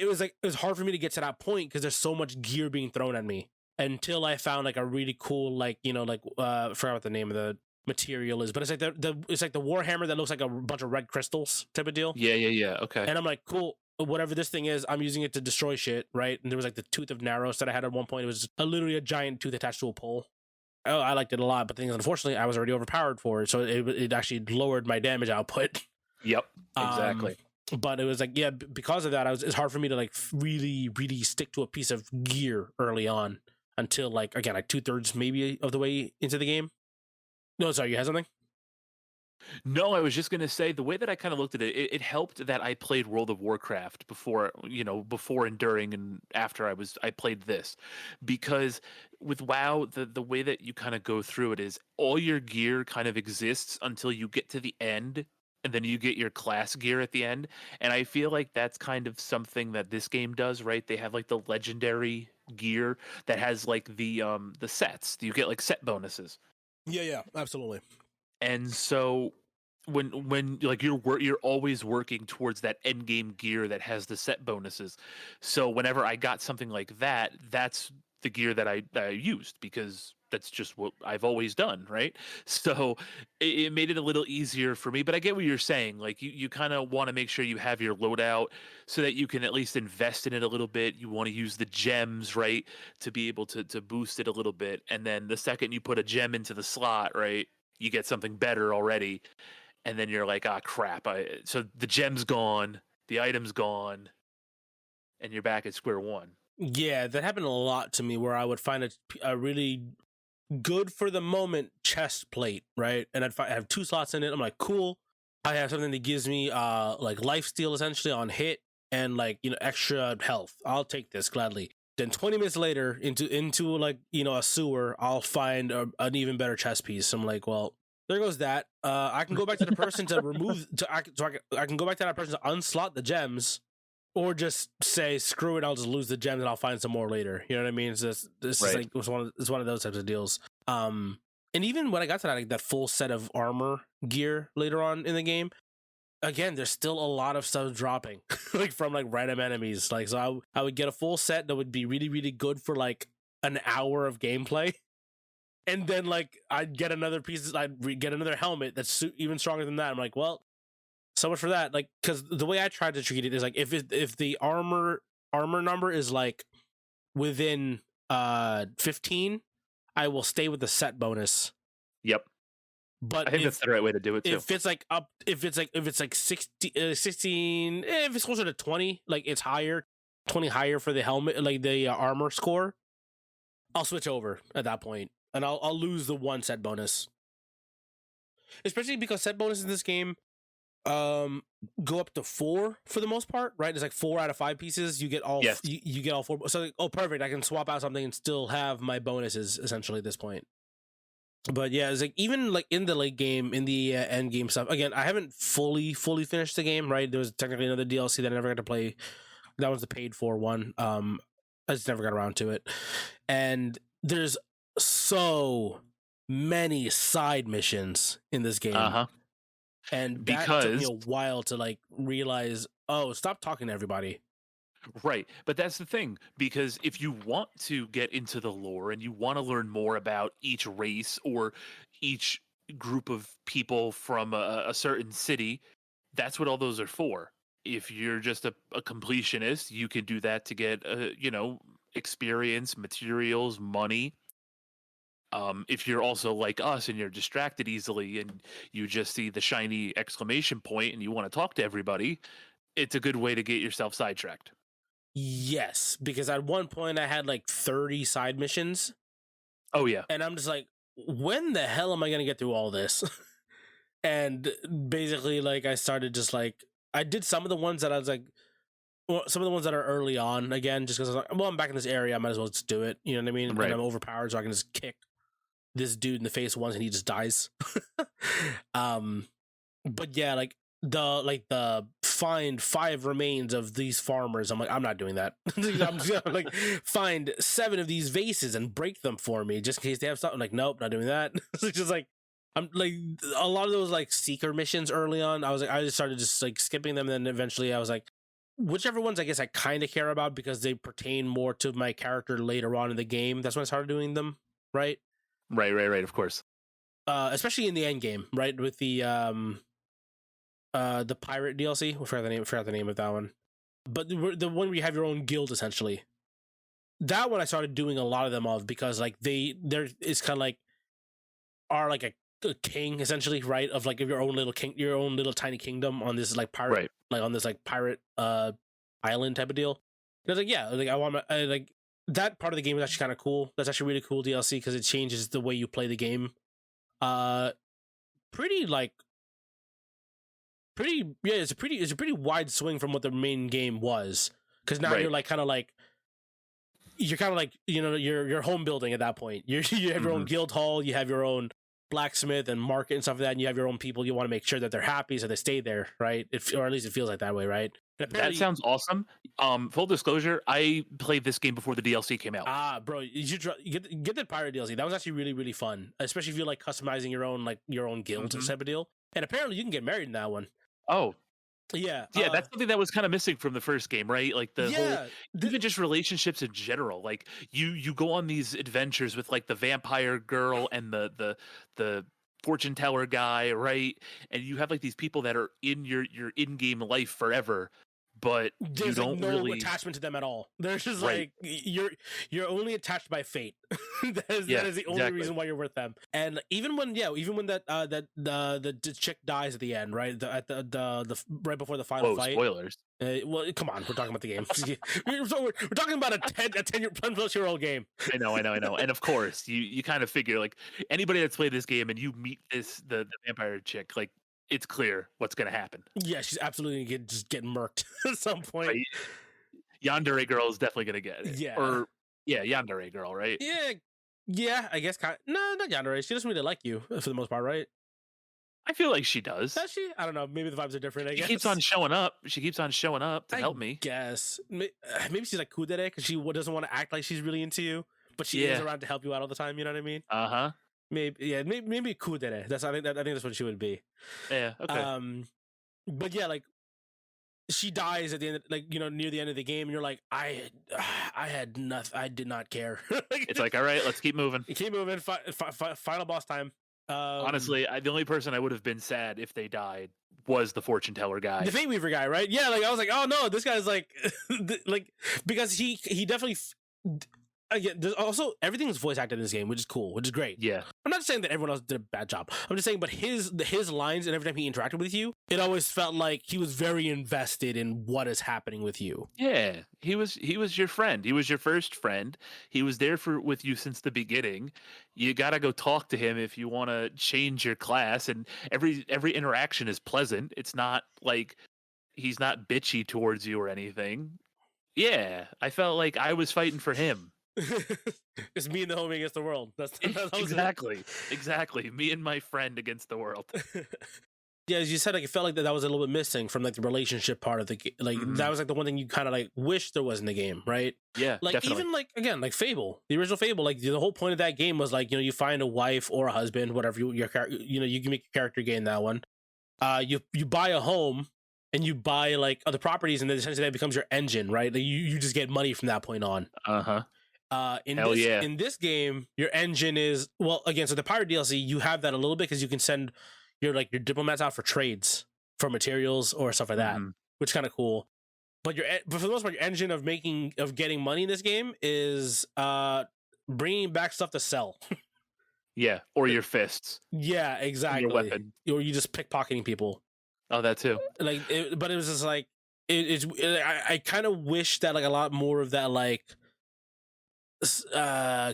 hard for me to get to that point because there's so much gear being thrown at me until I found like a really cool, like, I forgot what the name of the material is, but it's like it's like the Warhammer that looks like a bunch of red crystals type of deal. Yeah. Okay. And I'm like, cool. Whatever this thing is, I'm using it to destroy shit, right? And there was like the Tooth of Naros that I had at one point. It was literally a giant tooth attached to a pole. Oh, I liked it a lot, but the thing is, unfortunately, I was already overpowered for it, so it actually lowered my damage output. Yep, exactly. But it was like, yeah, because of that, it's hard for me to like really, really stick to a piece of gear early on until like, again, like 2/3 maybe of the way into the game. No, sorry, you had something? No, I was just gonna say the way that I kind of looked at it, it helped that I played World of Warcraft before, before and during and after I played this, because with WoW, the way that you kind of go through it is all your gear kind of exists until you get to the end, and then you get your class gear at the end. And I feel like that's kind of something that this game does, right? They have like the legendary gear that has like the sets. You get like set bonuses. Yeah, absolutely. And so when like you're always working towards that end game gear that has the set bonuses. So whenever I got something like that, that's the gear that I used because that's just what I've always done, right? So it made it a little easier for me. But I get what you're saying. Like you kind of want to make sure you have your loadout so that you can at least invest in it a little bit. You want to use the gems, right, to be able to boost it a little bit. And then the second you put a gem into the slot, right, you get something better already, and then you're like, ah, crap. So the gem's gone, the item's gone, and you're back at square one. Yeah, that happened a lot to me where I would find a really good for the moment chest plate, right? And I have 2 slots in it. I'm like, cool. I have something that gives me like life steal essentially on hit and like, extra health. I'll take this gladly. Then 20 minutes later into like, a sewer, I'll find an even better chest piece. I'm like, well, there goes that. I can go back to the person to remove I can go back to that person to unslot the gems, or just say screw it, I'll just lose the gems and I'll find some more later. You know what I mean? It's just, this is Right. like it's one of those types of deals. And even when I got to that, like that full set of armor gear later on in the game, again, there's still a lot of stuff dropping, like from like random enemies. Like, so I would get a full set that would be really, really good for like an hour of gameplay. And then like I'd get another piece, get another helmet that's even stronger than that. I'm like, well, so much for that. Like, because the way I tried to treat it is like if the armor number is like within 15, I will stay with the set bonus. Yep. But I think that's the right way to do it too. if it's like 60, 16, if it's closer to 20, like it's higher, 20 higher for the helmet, like the armor score, I'll switch over at that point, and I'll lose the 1 set bonus. Especially because set bonuses in this game go up to 4 for the most part, right? It's like 4 out of 5 pieces you get all. Yes. You get all 4. So like, oh, perfect, I can swap out something and still have my bonuses essentially at this point. But yeah, it's like even like in the late game, in the end game stuff, again, I haven't fully finished the game, right? There was technically another DLC that I never got to play. That was the paid for one. I just never got around to it. And there's so many side missions in this game. And that took me a while to like realize, oh, stop talking to everybody. Right. But that's the thing, because if you want to get into the lore and you want to learn more about each race or each group of people from a certain city, that's what all those are for. If you're just a completionist, you can do that to get, experience, materials, money. If you're also like us and you're distracted easily and you just see the shiny exclamation point and you want to talk to everybody, it's a good way to get yourself sidetracked. Yes, because at one point I had like 30 side missions. Oh yeah. And I'm just like, when the hell am I going to get through all this? And basically like I started just like, I did some of the ones that I was like, well, some of the ones that are early on again, just because I was like, well, I'm back in this area, I might as well just do it. You know what I mean? Right. And I'm overpowered, so I can just kick this dude in the face once and he just dies. But yeah, like the find 5 remains of these farmers. I'm like, I'm not doing that. I'm just gonna like find 7 of these vases and break them for me just in case they have something. Like, nope, not doing that. It's just like, I'm like, a lot of those like seeker missions early on, I was like, I just started just like skipping them. And then eventually I was like, whichever ones I guess I kind of care about because they pertain more to my character later on in the game, that's when I started doing them. Right. Of course. Especially in the end game, right? With the pirate DLC. I forgot the name of that one. But the one where you have your own guild essentially. That one I started doing a lot of them of because like there is kind of like are like a king essentially, right? Of like your own little your own little tiny kingdom on this like pirate, right. like on this like pirate island type of deal. And I was like, yeah, like I want like that part of the game is actually kind of cool. That's actually really cool DLC because it changes the way you play the game. Pretty like it's a pretty wide swing from what the main game was, because now Right. you're kind of like you're home building at that point. You have your own guild hall, you have your own blacksmith and market and stuff like that, and you have your own people. You want to make sure that they're happy, so they stay there, right? Or at least it feels like that way, right? And That sounds awesome. Full disclosure, I played this game before the DLC came out. Bro, you should get that pirate DLC. That was actually really, really fun, especially if you like customizing your own guild type of deal. And apparently, you can get married in that one. Oh, yeah, that's something that was kind of missing from the first game, right? Like the whole, even just relationships in general. Like you go on these adventures with like the vampire girl and the fortune teller guy, right? And you have like these people that are in your in-game life forever, but there's you don't no really attachment to them at all. There's just right. you're only attached by fate. that is the only reason why you're with them. And even when the chick dies at the end, right? The right before the final fight. Spoilers. Well, come on, we're talking about the game. we're talking about a 10-plus-year-old game. I know. And of course, you kind of figure like anybody that's played this game and you meet the vampire chick, like it's clear what's going to happen. Yeah, she's absolutely going to get murked at some point. Right? Yandere girl is definitely going to get it. Yeah. Yandere girl, right? Yeah, I guess no, not Yandere. She doesn't really like you for the most part, right? I feel like she does. Does she? I don't know. Maybe the vibes are different, I guess. She keeps on showing up. She keeps on showing up to help me. Guess. Maybe she's like kudere because she doesn't want to act like she's really into you, but she is around to help you out all the time, you know what I mean? Uh-huh. Maybe kudere. I think that's what she would be. Yeah, okay. But yeah, like she dies at the end, near the end of the game, and you're like, I had nothing. I did not care. It's like, all right, let's keep moving. Keep moving. Final boss time. Honestly, the only person I would have been sad if they died was the fortune teller guy, the Fate Weaver guy, right? Yeah, like I was like, oh no, this guy's like, because he definitely. Again, there's also everything's voice acted in this game, which is cool, which is great. Yeah, I'm not saying that everyone else did a bad job. I'm just saying, but his lines and every time he interacted with you, it always felt like he was very invested in what is happening with you. Yeah, he was your friend. He was your first friend. He was there with you since the beginning. You gotta go talk to him if you want to change your class. And every interaction is pleasant. It's not like he's not bitchy towards you or anything. Yeah, I felt like I was fighting for him. It's me and the homie against the world. That's exactly. Me and my friend against the world. Yeah, as you said, like it felt like that was a little bit missing from like the relationship part of the game. Like that was like the one thing you kind of like wish there was in the game, right? Yeah, like definitely. Even like again, like Fable, the original Fable. Like the whole point of that game was like you find a wife or a husband, whatever you can make your character gain that one. You buy a home and you buy like other properties, and then essentially that becomes your engine, right? Like you just get money from that point on. In this game, your engine is so the pirate DLC, you have that a little bit because you can send your diplomats out for trades for materials or stuff like that, which is kind of cool. But for the most part, your engine of getting money in this game is bringing back stuff to sell. Yeah, or your fists. Yeah, exactly. Your weapon, or you just pickpocketing people. Oh, that too. But it was just like I kind of wish that like a lot more of that like.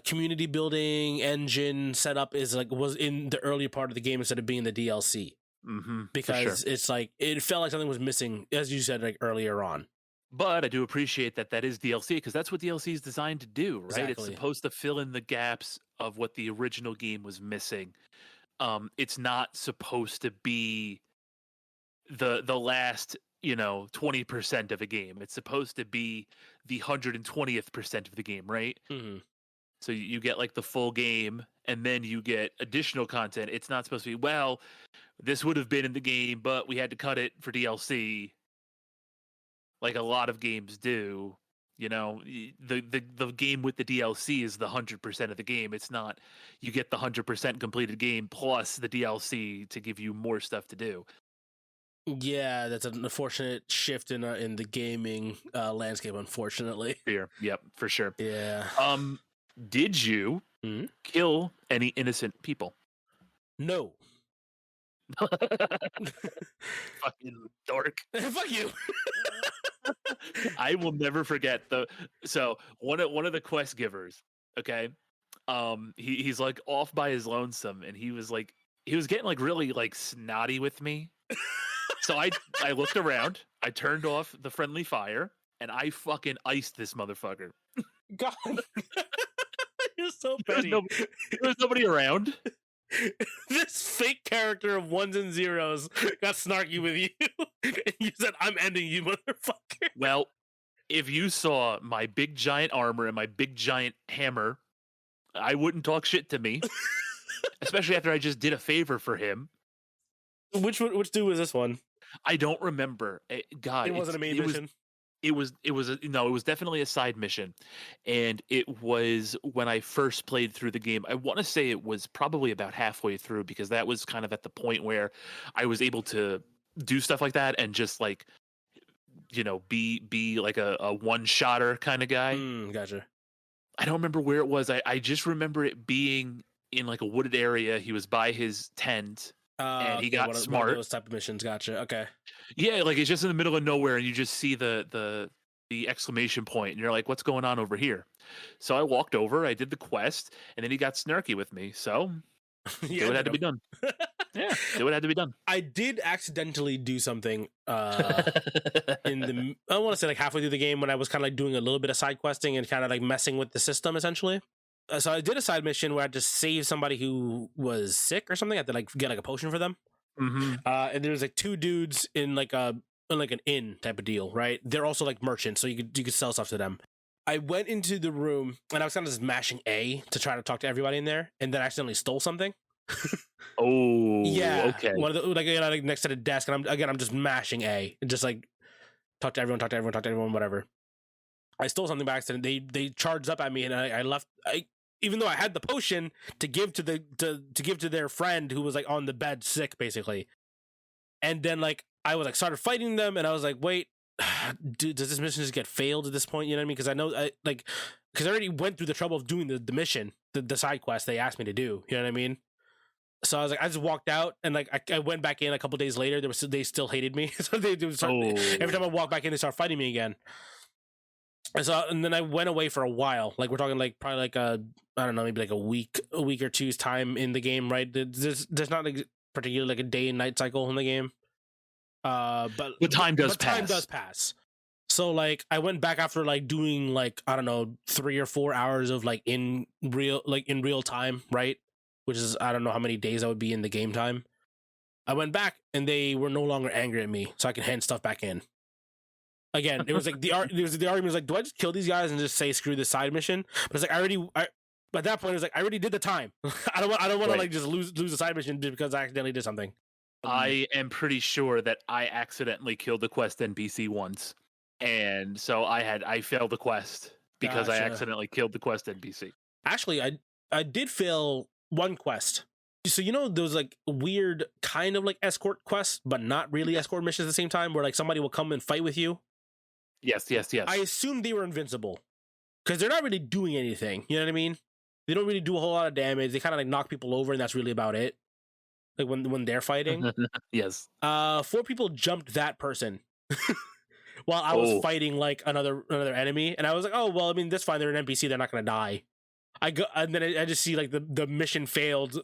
Community building engine setup was in the earlier part of the game instead of being the DLC, because it's like it felt like something was missing, as you said, like earlier on. But I do appreciate that is DLC, because that's what DLC is designed to do, right? Exactly. It's supposed to fill in the gaps of what the original game was missing. It's not supposed to be the last 20% of a game. It's supposed to be the 120th% of the game, right? So you get like the full game, and then you get additional content. It's not supposed to be, this would have been in the game, but we had to cut it for DLC, like a lot of games do. The game with the DLC is the 100% of the game. It's not you get the 100% completed game plus the DLC to give you more stuff to do. Yeah, that's an unfortunate shift in the gaming landscape, unfortunately. Yep, for sure. Yeah. Did you kill any innocent people? No. Fucking dork. Fuck you. I will never forget one of the quest givers. Okay, he's like off by his lonesome, and he was getting like really like snotty with me. So I looked around, I turned off the friendly fire, and I fucking iced this motherfucker. God, you're so There was petty. no there was nobody around. This fake character of ones and zeros got snarky with you, and you said, "I'm ending you, motherfucker." Well, if you saw my big giant armor and my big giant hammer, I wouldn't talk shit to me, especially after I just did a favor for him. Which dude was this one? I don't remember. God, It wasn't a main mission. It was definitely a side mission, and it was when I first played through the game. I want to say it was probably about halfway through, because that was kind of at the point where I was able to do stuff like that and just like, be like a one shotter kind of guy. Gotcha. I don't remember where it was. I just remember it being in like a wooded area. He was by his tent. And he got smart. One of those type of missions. Gotcha. Okay. Yeah, like it's just in the middle of nowhere, and you just see the exclamation point, and you're like, "What's going on over here?" So I walked over, I did the quest, and then he got snarky with me. So do what had to be done. Yeah, do what had to be done. I did accidentally do something in the I want to say like halfway through the game, when I was kind of like doing a little bit of side questing and kind of like messing with the system essentially. So I did a side mission where I had to save somebody who was sick or something. I had to like get like a potion for them. Mm-hmm. And there was like two dudes in like an inn type of deal, right? They're also like merchants, so you could sell stuff to them. I went into the room and I was kind of just mashing A to try to talk to everybody in there, and then I accidentally stole something. Oh, Yeah. okay. One of the like next to the desk, and I'm just mashing A and just like talk to everyone, whatever. I stole something by accident. They charged up at me, and I left. Even though I had the potion to give to their friend who was like on the bed sick, basically. And then like I was like started fighting them, and I was like, wait, dude, does this mission just get failed at this point? You know what I mean? Because I know because I already went through the trouble of doing the mission, the side quest they asked me to do. You know what I mean? So I was like, I just walked out, and like I went back in a couple days later. They still hated me, so they would start, every time I walk back in, they start fighting me again. And then I went away for a while. Like we're talking like probably like I don't know, maybe like a week or two's time in the game, right? There's not particularly like a day and night cycle in the game. But time does pass. Time does pass. So like I went back after like doing like, I don't know, 3 or 4 hours of like in real time, right? Which is, I don't know how many days I would be in the game time. I went back and they were no longer angry at me, so I could hand stuff back in. Again, it was like the argument was like, do I just kill these guys and just say screw this side mission? But it's like at that point it was like I already did the time. I don't want to like just lose the side mission just because I accidentally did something. I am pretty sure that I accidentally killed the quest NPC once, and so I failed the quest because I accidentally killed the quest NPC. Actually, I did fail one quest. So those like weird kind of like escort quests, but not really escort missions at the same time, where like somebody will come and fight with you. Yes. I assumed they were invincible because they're not really doing anything. You know what I mean? They don't really do a whole lot of damage. They kind of like knock people over, and that's really about it. Like when they're fighting. Yes. 4 people jumped that person while I was fighting like another enemy, and I was like, oh well, I mean that's fine. They're an NPC. They're not gonna die. And then I just see like the mission failed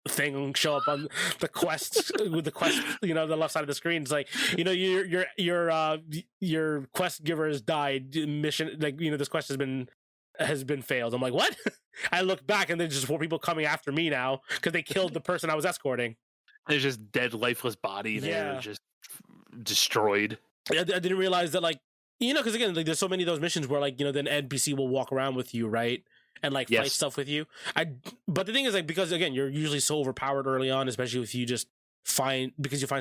thing show up on the quest with the quest, the left side of the screen. It's like, your quest giver has died. Mission, like, this quest has been failed. I'm like, what? I look back and there's just 4 people coming after me now because they killed the person I was escorting. There's just dead, lifeless body there, just destroyed. I didn't realize that, like, because again, like, there's so many of those missions where, like, then NPC will walk around with you, right? And like fight stuff with you. But the thing is, like, because again, you're usually so overpowered early on, especially if you find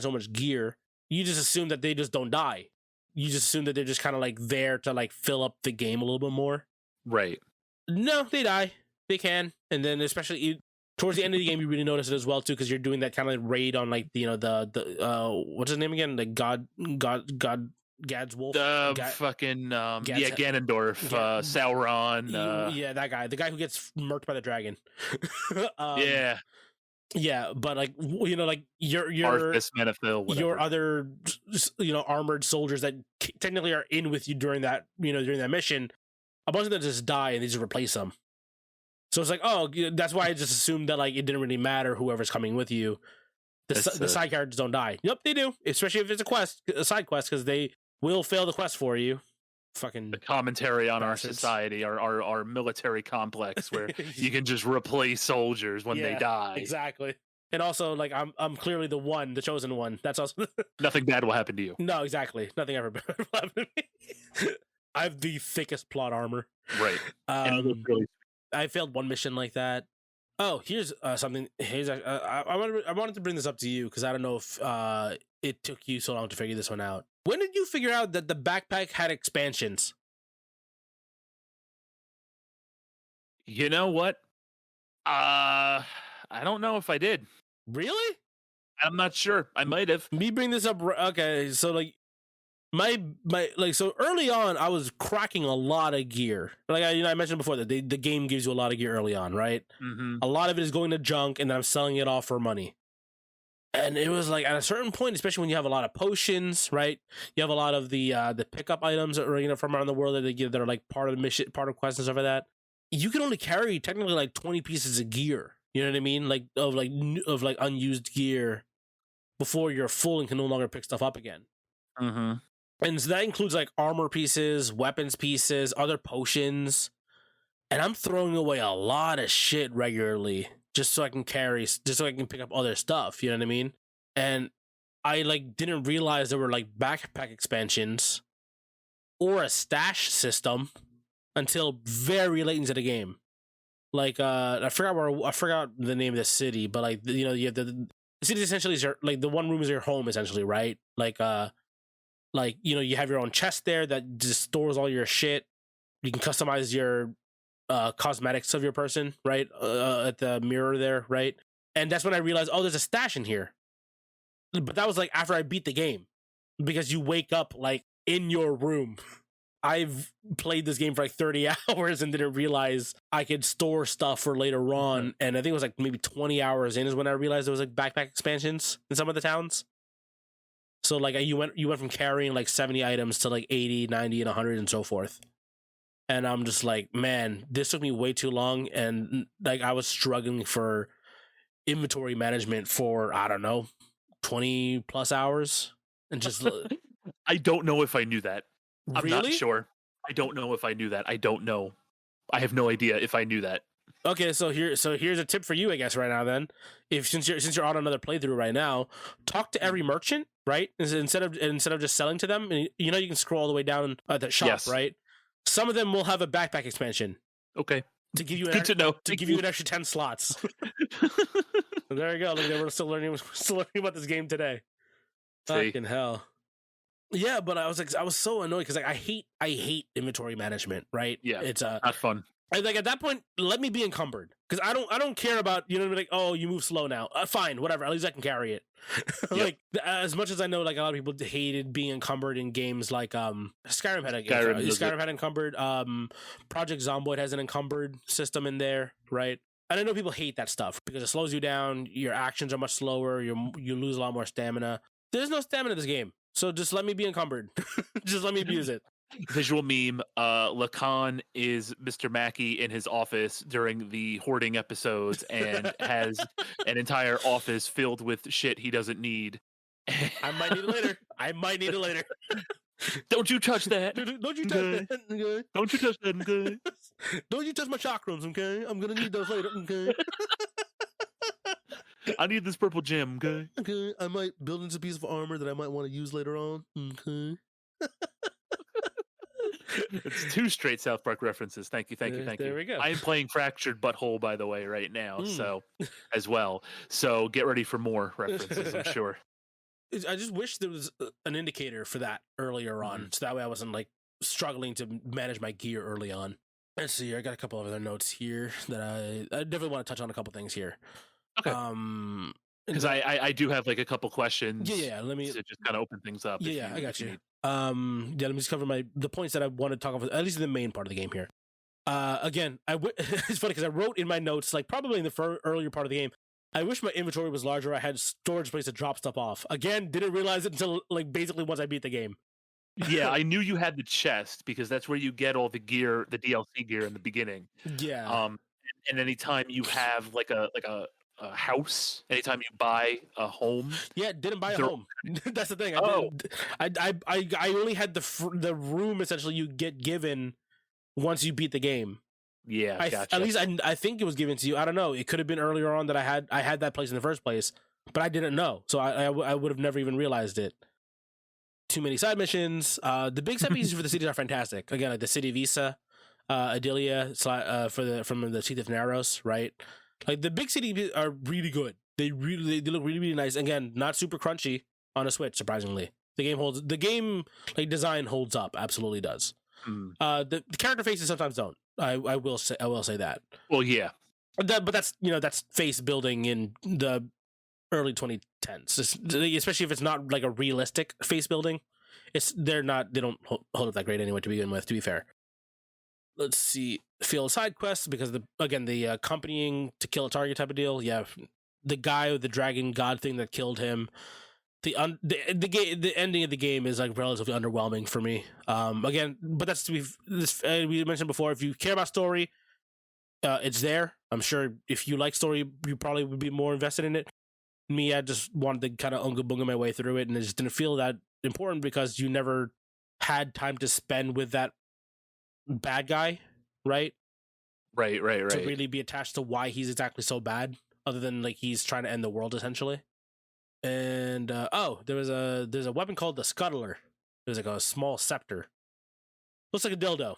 so much gear, you just assume that they just don't die. You just assume that they're just kind of like there to like fill up the game a little bit more. Right. No, they die. They can. And then especially towards the end of the game, you really notice it as well too, because you're doing that kind of raid on like the what's his name again? Like Gad's wolf. Ganondorf, Sauron. Yeah, that guy. The guy who gets murked by the dragon. Yeah, but like like your Arthas, Menethil, whatever. Your other armored soldiers that technically are in with you during that mission, a bunch of them just die and they just replace them. So it's like, oh, that's why I just assumed that like it didn't really matter whoever's coming with you. The side characters don't die. Yep, they do. Especially if it's a side quest, because they will fail the quest for you. Fucking the commentary on bastards. our society, our military complex, where you can just replace soldiers when they die. Exactly. And also, like, I'm clearly the chosen one. That's also nothing bad will happen to you. No, exactly. Nothing ever bad will happen to me. I have the thickest plot armor. Right. I failed one mission like that. Oh, here's something. I wanted to bring this up to you because I don't know if it took you so long to figure this one out. When did you figure out that the backpack had expansions? You know what? I don't know if I did. Really? I'm not sure. I might have. Me bring this up. Okay, so like my so early on, I was cracking a lot of gear. Like I mentioned before that the game gives you a lot of gear early on, right? Mm-hmm. A lot of it is going to junk, and then I'm selling it off for money. And it was like at a certain point, especially when you have a lot of potions, right? You have a lot of the pickup items, or from around the world that they give that are like part of the mission, part of quests and stuff like that. You can only carry technically like 20 pieces of gear. You know what I mean? Like of unused gear before you're full and can no longer pick stuff up again. Mm-hmm. And so that includes like armor pieces, weapons pieces, other potions. And I'm throwing away a lot of shit regularly just so I can pick up other stuff. You know what I mean? And I like didn't realize there were like backpack expansions or a stash system until very late into the game. Like I forgot the name of the city, but like you have the city essentially is like the one room is your home essentially, right? Like you have your own chest there that just stores all your shit. You can customize your cosmetics of your person, right? At the mirror there, right? And that's when I realized, oh, there's a stash in here. But that was like after I beat the game, because you wake up like in your room. I've played this game for like 30 hours and didn't realize I could store stuff for later on. And I think it was like maybe 20 hours in is when I realized there was like backpack expansions in some of the towns. So like you went from carrying like 70 items to like 80, 90, and 100 and so forth. And I'm just like, man, this took me way too long. And like I was struggling for inventory management for, I don't know, 20 plus hours. And just I don't know if I knew that. I'm really? not sure. I don't know if I knew that. I don't know. I have no idea if I knew that. Okay, so here's a tip for you, I guess, right now. Then, since you're on another playthrough right now, talk to every merchant, right? Instead of just selling to them, and you can scroll all the way down at the shop, yes. Right? Some of them will have a backpack expansion. Okay. To give you good to know. To give you an extra 10 slots. There you go. Look, we're still learning about this game today. See? Fucking hell. Yeah, but I was so annoyed because like I hate inventory management, right? Yeah, it's not fun. And like at that point, let me be encumbered because I don't care about like, oh, you move slow now. Fine, whatever. At least I can carry it. Yep. Like as much as I know, like a lot of people hated being encumbered in games like Skyrim had encumbered. Project Zomboid has an encumbered system in there, right? And I know people hate that stuff because it slows you down. Your actions are much slower. You lose a lot more stamina. There's no stamina in this game. So just let me be encumbered. Just let me abuse it. Visual meme, Lacan is Mr. Mackey in his office during the hoarding episodes and has an entire office filled with shit he doesn't need. I might need it later. Don't you touch that. Don't you touch that. Okay? Don't you touch that, okay? Don't you touch my chakrams, okay? I'm going to need those later, okay? I need this purple gem, okay? Okay, I might build into a piece of armor that I might want to use later on, okay? It's 2 straight South Park references. Thank you. There we go. I am playing Fractured Butthole, by the way, right now, so as well. So get ready for more references, I'm sure. I just wish there was an indicator for that earlier on, so that way I wasn't like struggling to manage my gear early on. Let's see. I got a couple of other notes here that I definitely want to touch on a couple things here. Okay. Because I do have like a couple questions. Yeah. Let me to just kind of open things up. Yeah, I got you. Let me just cover the points that I want to talk about, at least in the main part of the game here. Again, it's funny because I wrote in my notes, like probably in the earlier part of the game, I wish my inventory was larger. I had storage place to drop stuff off. Again, didn't realize it until like basically once I beat the game. Yeah, I knew you had the chest because that's where you get all the gear, the DLC gear in the beginning. Yeah. And anytime you have like a a house, anytime you buy a home. Yeah, didn't buy a They're- home. That's the thing. Oh. I only had the room essentially you get given once you beat the game. Yeah, gotcha. At least I think it was given to you. I don't know. It could have been earlier on that I had that place in the first place, but I didn't know, so I would have never even realized it. Too many side missions. The big set pieces for the cities are fantastic. Again, like the city Visa, Adelia, from the Teeth of Narrows, right? Like the big cities are really good. They look really nice. Again, not super crunchy on a Switch, surprisingly. The game like design holds up, absolutely does. The character faces sometimes don't. I will say that. Well, yeah. But that's that's face building in the early 2010s, especially if it's not like a realistic face building. They don't hold up that great anyway to begin with, to be fair. Let's see, field side quests, because the accompanying to kill a target type of deal. Yeah, the guy with the dragon god thing that killed him. The ending of the game is like relatively underwhelming for me. Again, but we mentioned before, if you care about story, it's there. I'm sure if you like story, you probably would be more invested in it. Me, I just wanted to kind of unga bunga my way through it, and it just didn't feel that important because you never had time to spend with that bad guy, right? Right. To really be attached to why he's exactly so bad, other than like he's trying to end the world essentially. And there's a weapon called the Scuttler. There's like a small scepter. Looks like a dildo.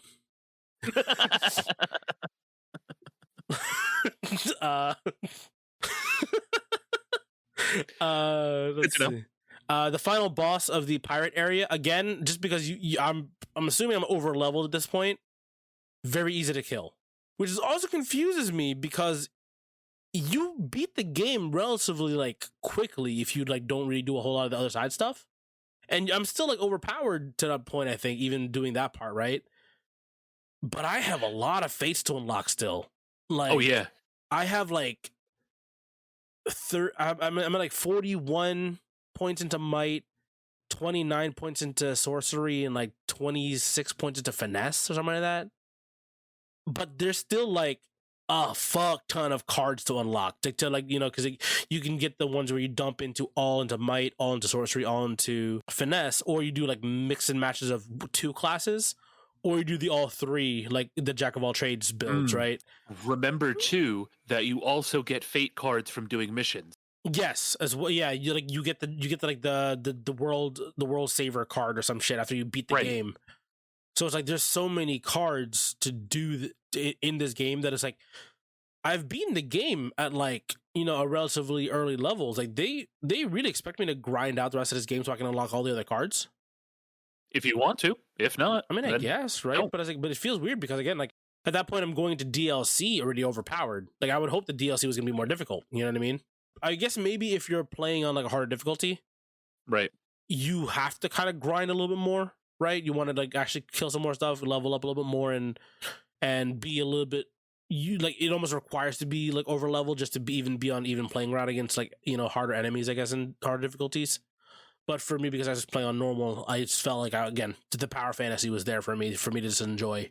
Let's see. The final boss of the pirate area, again, just because I'm assuming I'm over leveled at this point, very easy to kill, which is also confuses me because you beat the game relatively like quickly if you like don't really do a whole lot of the other side stuff, and I'm still like overpowered to that point, I think, even doing that part, right? But I have a lot of fates to unlock still. Like, oh yeah, I have like I'm at like 41 points into might, 29 points into sorcery, and like 26 points into finesse or something like that. But there's still like a fuck ton of cards to unlock to like, because you can get the ones where you dump all into might, all into sorcery, all into finesse, or you do like mix and matches of two classes, or you do the all three, like the jack of all trades builds, right? Remember too that you also get fate cards from doing missions. Yes, as well. Yeah, you get the world saver card or some shit after you beat the game. So it's like there's so many cards to do in this game that it's like I've beaten the game at like a relatively early levels. Like they really expect me to grind out the rest of this game so I can unlock all the other cards. If you want to, if not, I mean, I guess, right? But it feels weird because again, like at that point, I'm going into DLC already overpowered. Like I would hope the DLC was going to be more difficult. You know what I mean? I guess maybe if you're playing on like a harder difficulty, right, you have to kind of grind a little bit more, right? You want to like actually kill some more stuff, level up a little bit more, and be a little bit. It almost requires to be like over level just to be on even playing ground against like harder enemies, I guess, in harder difficulties. But for me, because I was playing on normal, I just felt like the power fantasy was there for me to just enjoy.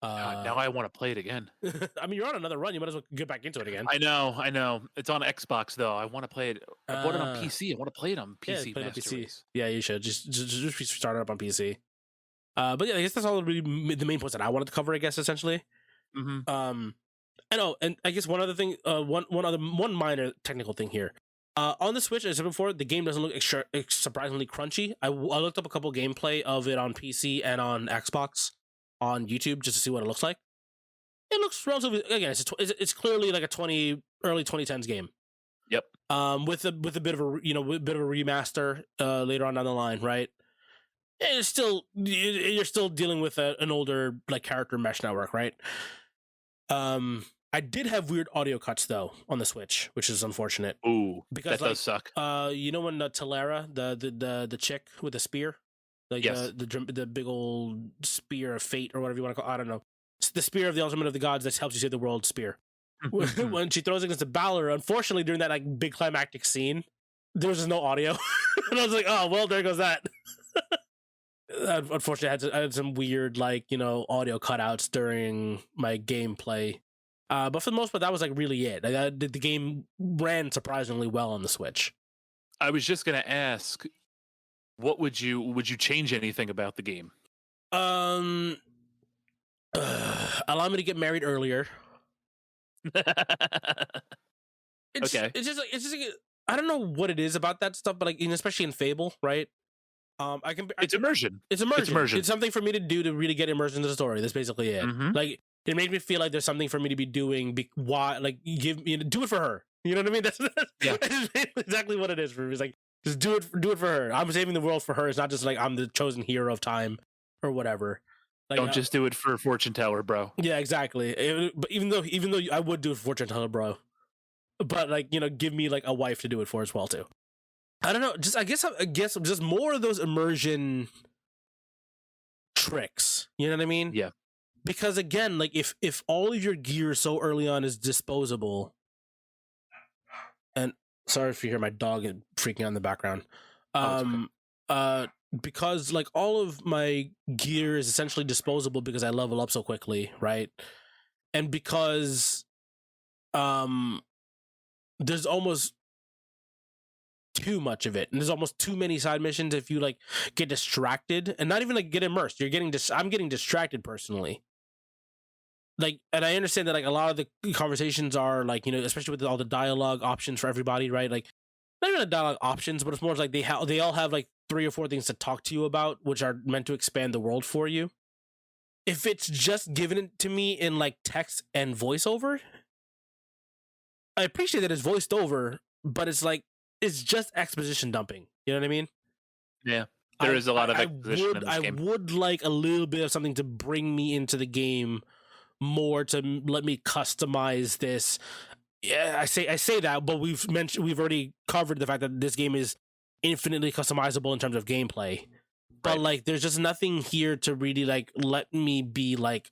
Now I want to play it again. I mean, you're on another run. You might as well get back into it again. I know. It's on Xbox though. I want to play it. I bought it on PC. I want to play it on PC. Yeah, PC. Yeah, you should just start it up on PC. But yeah, I guess that's all really the main points that I wanted to cover, I guess, essentially. Mm-hmm. And I guess one other thing, one minor technical thing here. On the Switch, as I said before, the game doesn't look surprisingly crunchy. I looked up a couple gameplay of it on PC and on Xbox on YouTube just to see what it looks like. It looks relatively, again, it's clearly like a early 2010s game. Yep. With a bit of a remaster later on down the line, right? And you're still dealing with an older like character mesh network, right? I did have weird audio cuts though on the Switch, which is unfortunate. Ooh, because that does suck. When Talera, the chick with the spear, like yes. the big old spear of fate or whatever you want to call it, I don't know. It's the spear of the ultimate of the gods that helps you save the world spear. When she throws it against the Balor, unfortunately during that like big climactic scene, there was just no audio, and I was like, oh well, there goes that. Unfortunately, I had some weird like audio cutouts during my gameplay. But for the most part, that was like really it. Like, the game ran surprisingly well on the Switch. I was just gonna ask, what would you change anything about the game? Um, allow me to get married earlier. Okay. It's just like, I don't know what it is about that stuff, but like especially in Fable, right? It's immersion. It's It's immersion. immersion. It's something for me to do to really get immersed into the story. That's basically it. Mm-hmm. Like it made me feel like there's something for me to be doing. Why? Like do it for her. You know what I mean? That's Yeah. exactly what it is for me. It's like just do it for her. I'm saving the world for her. It's not just like I'm the chosen hero of time or whatever. Like, Don't just do it for fortune teller, bro. yeah, exactly. But even though I would do it for fortune teller, bro. But like give me like a wife to do it for as well too. I don't know. I guess just more of those immersion tricks. You know what I mean? Yeah. Because again, like if all of your gear so early on is disposable, and sorry if you hear my dog freaking out in the background. Okay. Because like all of my gear is essentially disposable because I level up so quickly, right? And because there's almost too much of it, and there's almost too many side missions if you like get distracted and not even like get immersed. I'm getting distracted personally. Like, and I understand that like a lot of the conversations are like especially with all the dialogue options for everybody, right? Like not even the dialogue options, but it's more like they all have like 3 or 4 things to talk to you about, which are meant to expand the world for you. If it's just given it to me in like text and voiceover, I appreciate that it's voiced over, but it's just exposition dumping. You know what I mean? Yeah. There is a lot of exposition in this game. I would like a little bit of something to bring me into the game more, to let me customize this. Yeah, I say that, but we've already covered the fact that this game is infinitely customizable in terms of gameplay. But Right. like there's just nothing here to really like let me be like,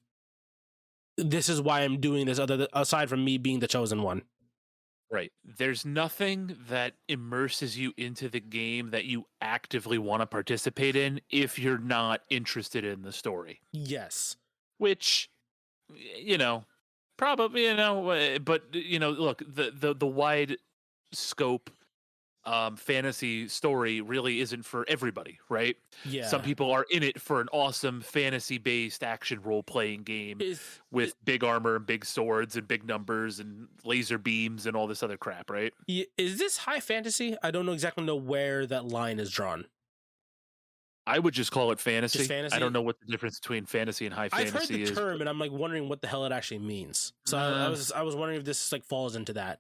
this is why I'm doing this, aside from me being the chosen one. Right. There's nothing that immerses you into the game that you actively want to participate in if you're not interested in the story. Yes. Which, probably, but look, the wide scope fantasy story really isn't for everybody, right? Yeah. Some people are in it for an awesome fantasy based action role playing game with big armor and big swords and big numbers and laser beams and all this other crap, right? Is this high fantasy? I don't exactly know where that line is drawn. I would just call it fantasy. Just fantasy? I don't know what the difference between fantasy and high I've fantasy heard the is. term, and I'm like wondering what the hell it actually means. So I was wondering if this like falls into that.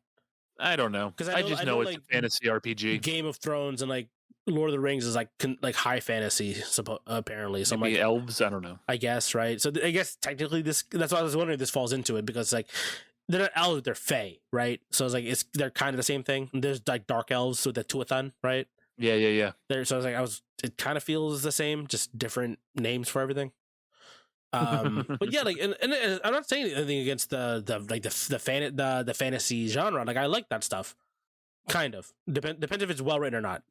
I don't know. Because I just know it's like, a fantasy RPG. Game of Thrones and like Lord of the Rings is like high fantasy, apparently. So maybe like, elves. I don't know. I guess, right? So I guess technically that's why I was wondering if this falls into it, because like they're not elves, they're fae, right? So it's like they're kind of the same thing. There's like dark elves with the Tuathan, right? Yeah. So I was like, it kind of feels the same, just different names for everything. But yeah, like, and I'm not saying anything against the fantasy genre. Like, I like that stuff, kind of. Depends if it's well written or not.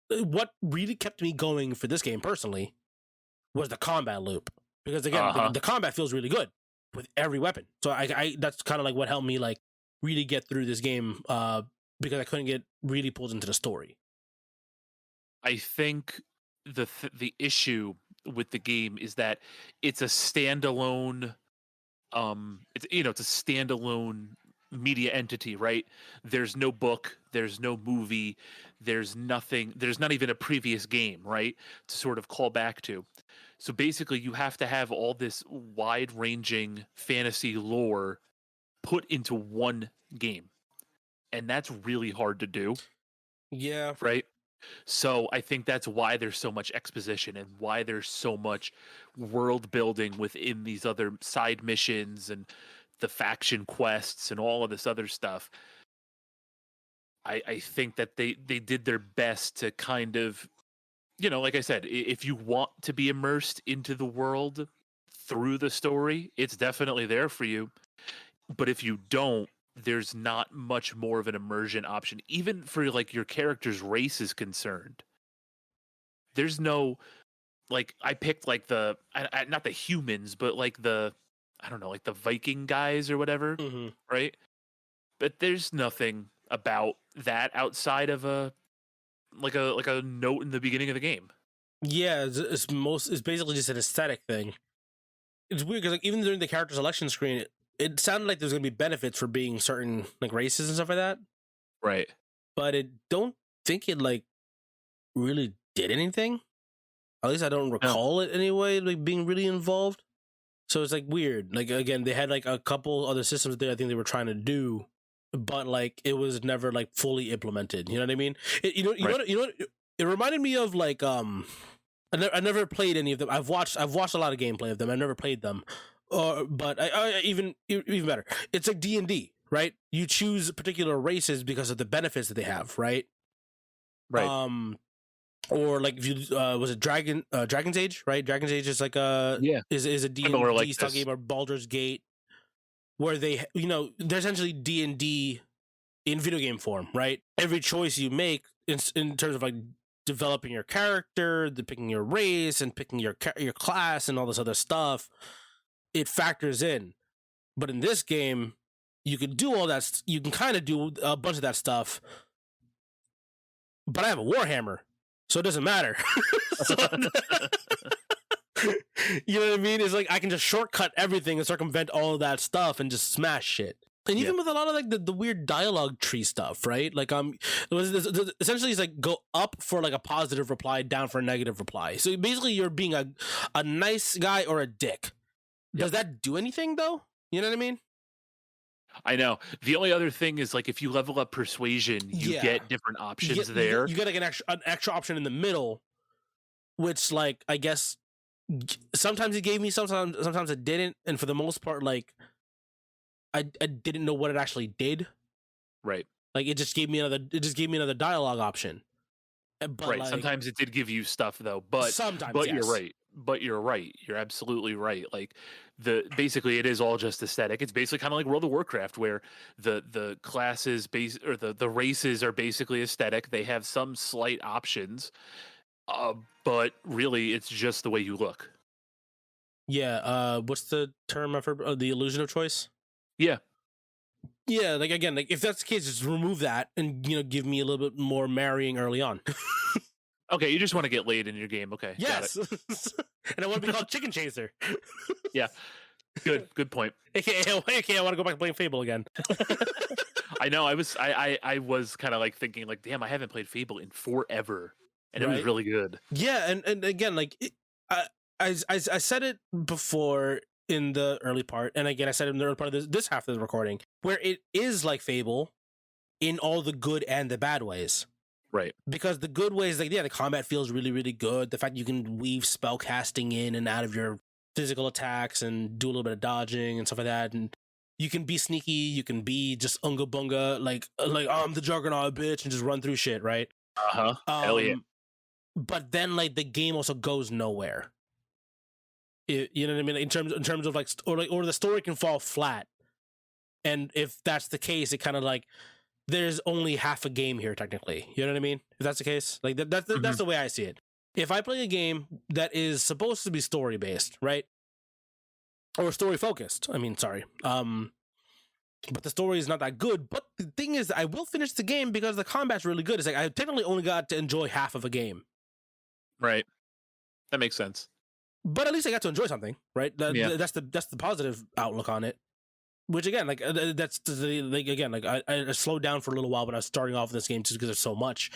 What really kept me going for this game personally was the combat loop, because again, the combat feels really good with every weapon. So I that's kind of like what helped me like really get through this game, because I couldn't get really pulled into the story. I think the issue with the game is that it's a standalone it's a standalone media entity, right? There's no book, there's no movie, there's nothing, there's not even a previous game, right, to sort of call back to. So basically you have to have all this wide-ranging fantasy lore put into one game, and that's really hard to do. Yeah. Right. So I think that's why there's so much exposition and why there's so much world building within these other side missions and the faction quests and all of this other stuff. I think that they did their best to kind of, like I said, if you want to be immersed into the world through the story, it's definitely there for you. But if you don't, there's not much more of an immersion option, even for like your character's race is concerned. There's no, like, I picked like not the humans, but like I don't know, like the Viking guys or whatever, Mm-hmm. right? But there's nothing about that outside of a note in the beginning of the game. Yeah, it's basically just an aesthetic thing. It's weird because like even during the character selection screen, it sounded like there's gonna be benefits for being certain like races and stuff like that, Right. but it don't think it like really did anything. At least I don't No. recall it anyway, like being really involved. So it's like weird. Like again, they had like a couple other systems there I think they were trying to do, but like it was never like fully implemented. You know what I mean? It reminded me of like I never played any of them. I've watched a lot of gameplay of them. I've never played them. But I even better. It's like D&D, right? You choose particular races because of the benefits that they have, right? Right. Or like if you was it Dragon's Age, right? Dragon's Age is like Yeah. is a Similar D&D like style this. game, or Baldur's Gate, where they they're essentially D&D in video game form, right? Every choice you make in terms of like developing your character, picking your race, and picking your class, and all this other stuff, it factors in. But in this game, you can do all that. You can kind of do a bunch of that stuff. But I have a Warhammer, so it doesn't matter. You know what I mean? It's like I can just shortcut everything and circumvent all of that stuff and just smash shit. And even with a lot of like the weird dialogue tree stuff, right? Like essentially it's like go up for like a positive reply, down for a negative reply. So basically you're being a nice guy or a dick. Does that do anything though? You know what I mean? I know. The only other thing is like if you level up persuasion, you get different options there. You get like an extra option in the middle, which like I guess sometimes it gave me, sometimes it didn't, and for the most part, like I didn't know what it actually did. Right. Like it just gave me another dialogue option. But right. Like, sometimes it did give you stuff though, but sometimes, but yes. you're right. But you're right. You're absolutely right. Like basically it is all just aesthetic. It's basically kind of like World of Warcraft where the classes or the races are basically aesthetic. They have some slight options. But really it's just the way you look. Yeah, what's the term I've heard? The illusion of choice? Yeah. Yeah, like again, like if that's the case, just remove that and give me a little bit more marrying early on. Okay, you just want to get laid in your game. Okay. Yes. And I want to be called Chicken Chaser. Yeah. Good point. AKA, I want to go back to playing Fable again. I know. I was kind of like thinking like, damn, I haven't played Fable in forever, and it was really good. Yeah, and again, like I said it before in the early part, and again I said it in the early part of this half of the recording, where it is like Fable in all the good and the bad ways. Right. Because the good ways, like the combat feels really, really good. The fact you can weave spell casting in and out of your physical attacks and do a little bit of dodging and stuff like that, and you can be sneaky, you can be just unga bunga, like I'm the Juggernaut bitch, and just run through shit, right? Hell yeah. But then like the game also goes nowhere. You know what I mean? In terms of like or the story can fall flat, and if that's the case, it kind of like there's only half a game here technically. You know what I mean? If that's the case, like that's the way I see it. If I play a game that is supposed to be story based, right, or story focused, I mean, sorry, but the story is not that good. But the thing is, I will finish the game because the combat's really good. It's like I technically only got to enjoy half of a game. Right. That makes sense. But at least I got to enjoy something, right? That's the positive outlook on it. Which again, like that's like again, like I slowed down for a little while when I was starting off in this game just because there's so much,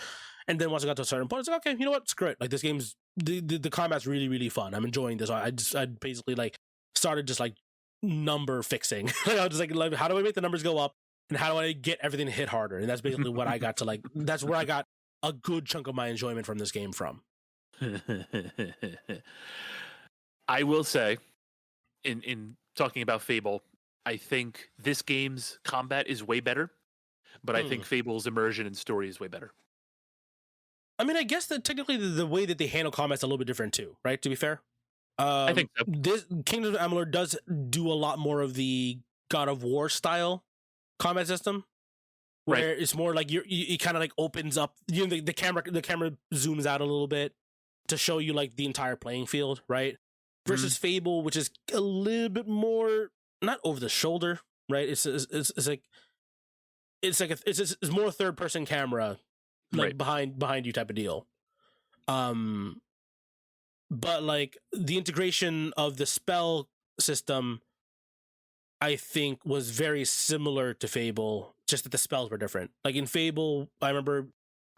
and then once I got to a certain point, it's like okay, you know what, screw it. Like this game's the combat's really, really fun. I'm enjoying this. I basically like started just like number fixing. I was just like how do I make the numbers go up, and how do I get everything to hit harder? And that's basically what I got to like. That's where I got a good chunk of my enjoyment from this game from. I will say, in talking about Fable, I think this game's combat is way better, but I think Fable's immersion and story is way better. I mean, I guess that technically the way that they handle combat's a little bit different too, right? To be fair, I think so. This Kingdoms of Amalur does do a lot more of the God of War style combat system, where it's more like you kind of like opens up. The camera zooms out a little bit to show you like the entire playing field, right? Versus Fable, which is a little bit more not over the shoulder, right? It's like it's more a third person camera, like Right. behind you type of deal. Um, but like the integration of the spell system, I think was very similar to Fable, just that the spells were different. Like in Fable, I remember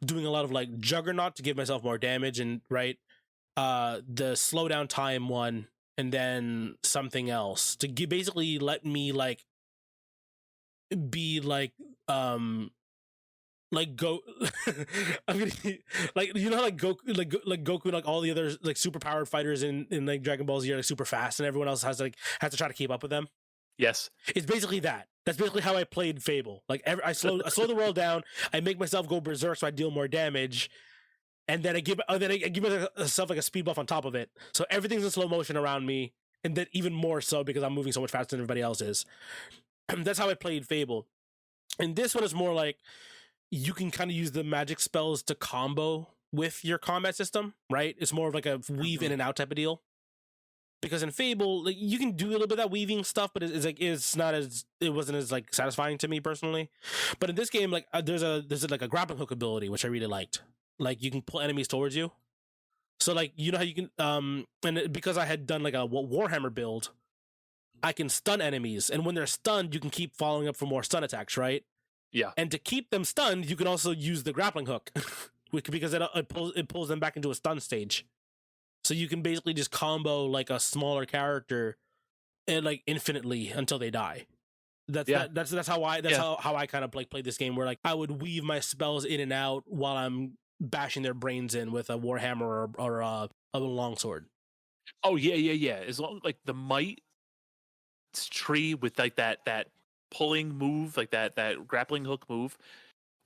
doing a lot of like Juggernaut to give myself more damage, and right, the slowdown time one, and then something else to basically let me like be like go I'm gonna like you know how, like Goku like Goku like all the other like super powered fighters in like Dragon Ball Z are like super fast and everyone else has to try to keep up with them. Yes. It's basically that. That's basically how I played Fable. Like I slow the world down. I make myself go berserk so I deal more damage, and then I give myself like a speed buff on top of it. So everything's in slow motion around me, and then even more so because I'm moving so much faster than everybody else is. That's how I played Fable. And this one is more like you can kind of use the magic spells to combo with your combat system, right? It's more of like a weave in and out type of deal. Because in Fable, like you can do a little bit of that weaving stuff, but it wasn't as like satisfying to me personally. But in this game, like there's like a grappling hook ability which I really liked. Like you can pull enemies towards you. So like you know how you can because I had done like a Warhammer build, I can stun enemies, and when they're stunned, you can keep following up for more stun attacks, right? Yeah. And to keep them stunned, you can also use the grappling hook, because it pulls them back into a stun stage. So you can basically just combo like a smaller character and like infinitely until they die. That's how I kind of like played this game, where like I would weave my spells in and out while I'm bashing their brains in with a warhammer or a longsword. Oh yeah. As long like the might tree with like that pulling move, like that grappling hook move.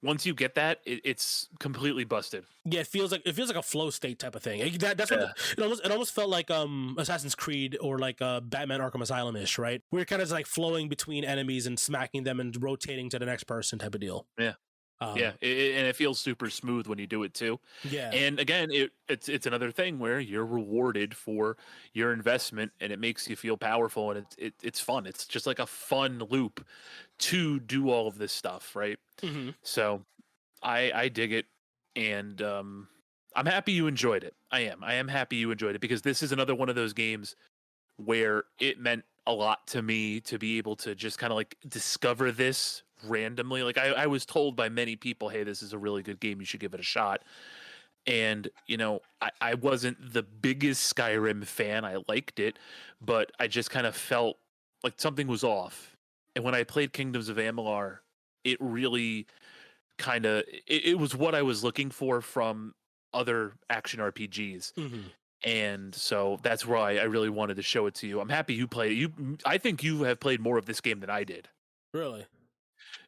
Once you get that, it's completely busted. Yeah, it feels like a flow state type of thing. That's what it almost felt like Assassin's Creed or like Batman Arkham Asylum ish, right? Where you're kind of like flowing between enemies and smacking them and rotating to the next person type of deal. Yeah. And it feels super smooth when you do it too. Yeah. And again, it's another thing where you're rewarded for your investment, and it makes you feel powerful, and it's fun. It's just like a fun loop to do all of this stuff, right? Mm-hmm. So I dig it, and I'm happy you enjoyed it. I am happy you enjoyed it, because this is another one of those games where it meant a lot to me to be able to just kind of like discover this randomly. Like I was told by many people, hey, this is a really good game, you should give it a shot. And I wasn't the biggest Skyrim fan. I liked it, but I just kind of felt like something was off. And when I played Kingdoms of Amalur, it really it was what I was looking for from other action RPGs. Mm-hmm. And so that's why I really wanted to show it to you. I'm happy you played it. I think you have played more of this game than I did. Really?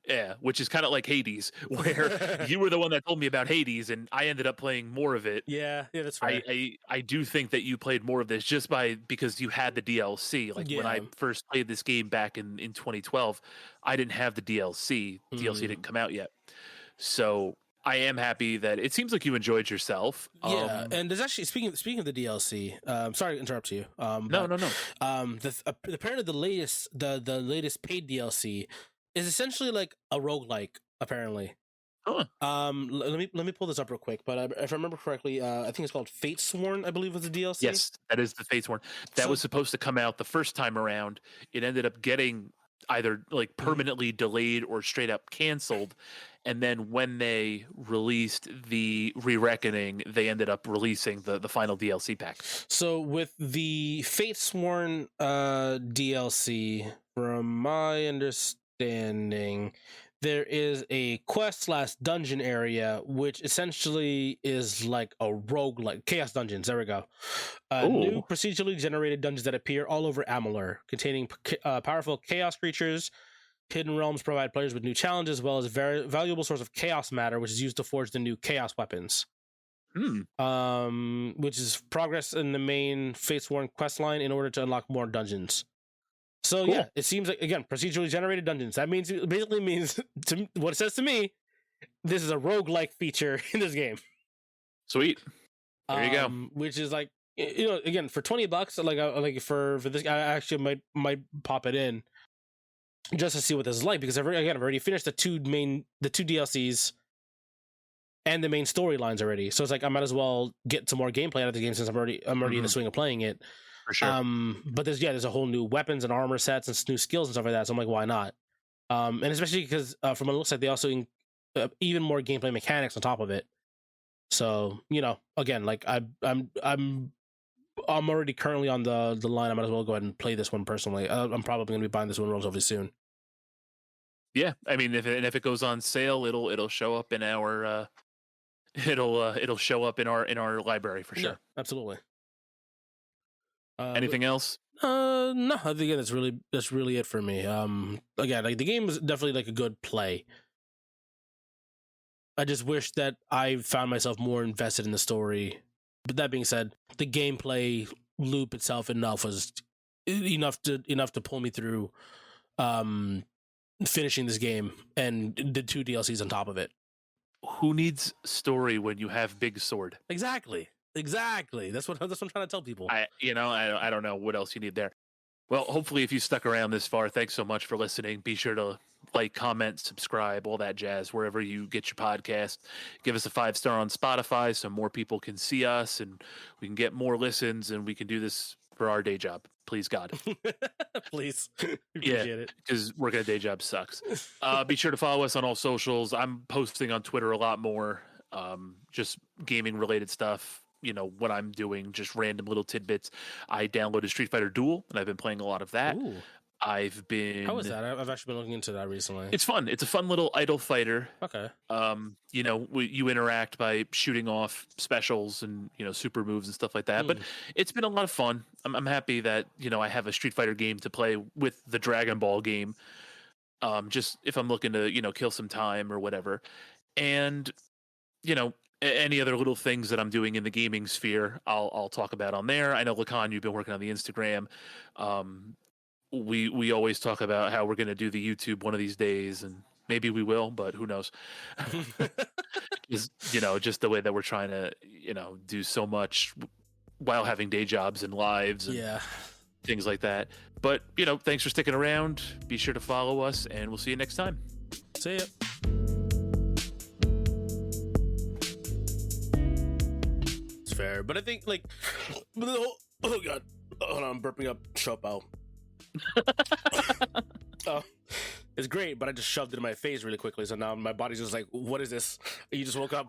Yeah, which is kind of like Hades, where you were the one that told me about Hades, and I ended up playing more of it. Yeah, that's right. I do think that you played more of this just because you had the DLC. Like when I first played this game back in 2012, I didn't have the DLC. DLC didn't come out yet. So I am happy that it seems like you enjoyed yourself. Yeah, and there's actually speaking of the DLC. Sorry to interrupt you. No. Apparently the latest paid DLC is essentially like a roguelike, apparently. Huh. Let me pull this up real quick. But if I remember correctly, I think it's called Fate Sworn, I believe was the DLC. Yes, that is the Fate Sworn. That was supposed to come out the first time around. It ended up getting either like permanently delayed or straight up canceled. And then when they released the Re-Reckoning, they ended up releasing the final DLC pack. So with the Fate Sworn DLC, from my understanding, there is a quest/dungeon area, which essentially is like a rogue, like Chaos Dungeons. There we go. New procedurally generated dungeons that appear all over Amalur, containing powerful chaos creatures. Hidden realms provide players with new challenges, as well as a very valuable source of chaos matter, which is used to forge the new chaos weapons. Which is progress in the main Fatesworn quest line in order to unlock more dungeons. So yeah, it seems like, again, procedurally generated dungeons. That basically means to what it says to me, this is a roguelike feature in this game. Sweet. There you go. Which is like, again, for $20, like for this, I actually might pop it in. just to see what this is like, because I've already finished the two DLCs and the main storylines already. So it's like I might as well get some more gameplay out of the game since I'm already in the swing of playing it. For sure. But there's a whole new weapons and armor sets and new skills and stuff like that. So I'm like, why not? And especially because from what it looks like, they also even more gameplay mechanics on top of it. So again, like I'm already currently on the line. I might as well go ahead and play this one personally. I'm probably going to be buying this one relatively soon. Yeah, I mean, if it goes on sale, it'll show up in our it'll show up in our library for sure. Yeah, absolutely. Anything else? No, I think that's really it for me. Again, like the game is definitely like a good play. I just wish that I found myself more invested in the story. But that being said, the gameplay loop itself was enough to pull me through finishing this game and the 2 DLCs on top of it. Who needs story when you have big sword? Exactly. That's what I'm trying to tell people. I don't know what else you need there. Well, hopefully if you stuck around this far, thanks so much for listening. Be sure to like, comment, subscribe, all that jazz, wherever you get your podcast. Give us a 5-star on Spotify so more people can see us and we can get more listens and we can do this for our day job. Please, God. Please. Appreciate it. Because working a day job sucks. Be sure to follow us on all socials. I'm posting on Twitter a lot more, just gaming related stuff. What I'm doing, just random little tidbits. I downloaded Street Fighter Duel, and I've been playing a lot of that. Ooh. How is that? I've actually been looking into that recently. It's fun. It's a fun little idle fighter. Okay. You interact by shooting off specials and super moves and stuff like that. But it's been a lot of fun. I'm happy that I have a Street Fighter game to play with the Dragon Ball game. Just if I'm looking to kill some time or whatever, and any other little things that I'm doing in the gaming sphere, I'll talk about on there. I know, Lacan, you've been working on the Instagram. We always talk about how we're going to do the YouTube one of these days, and maybe we will, but who knows? Just the way that we're trying to do so much while having day jobs and lives and things like that. But thanks for sticking around. Be sure to follow us, and we'll see you next time. See ya. Fair, but I think oh god, hold on, I'm burping up Chopo. It's great, but I just shoved it in my face really quickly, so now my body's just like, what is this? You just woke up.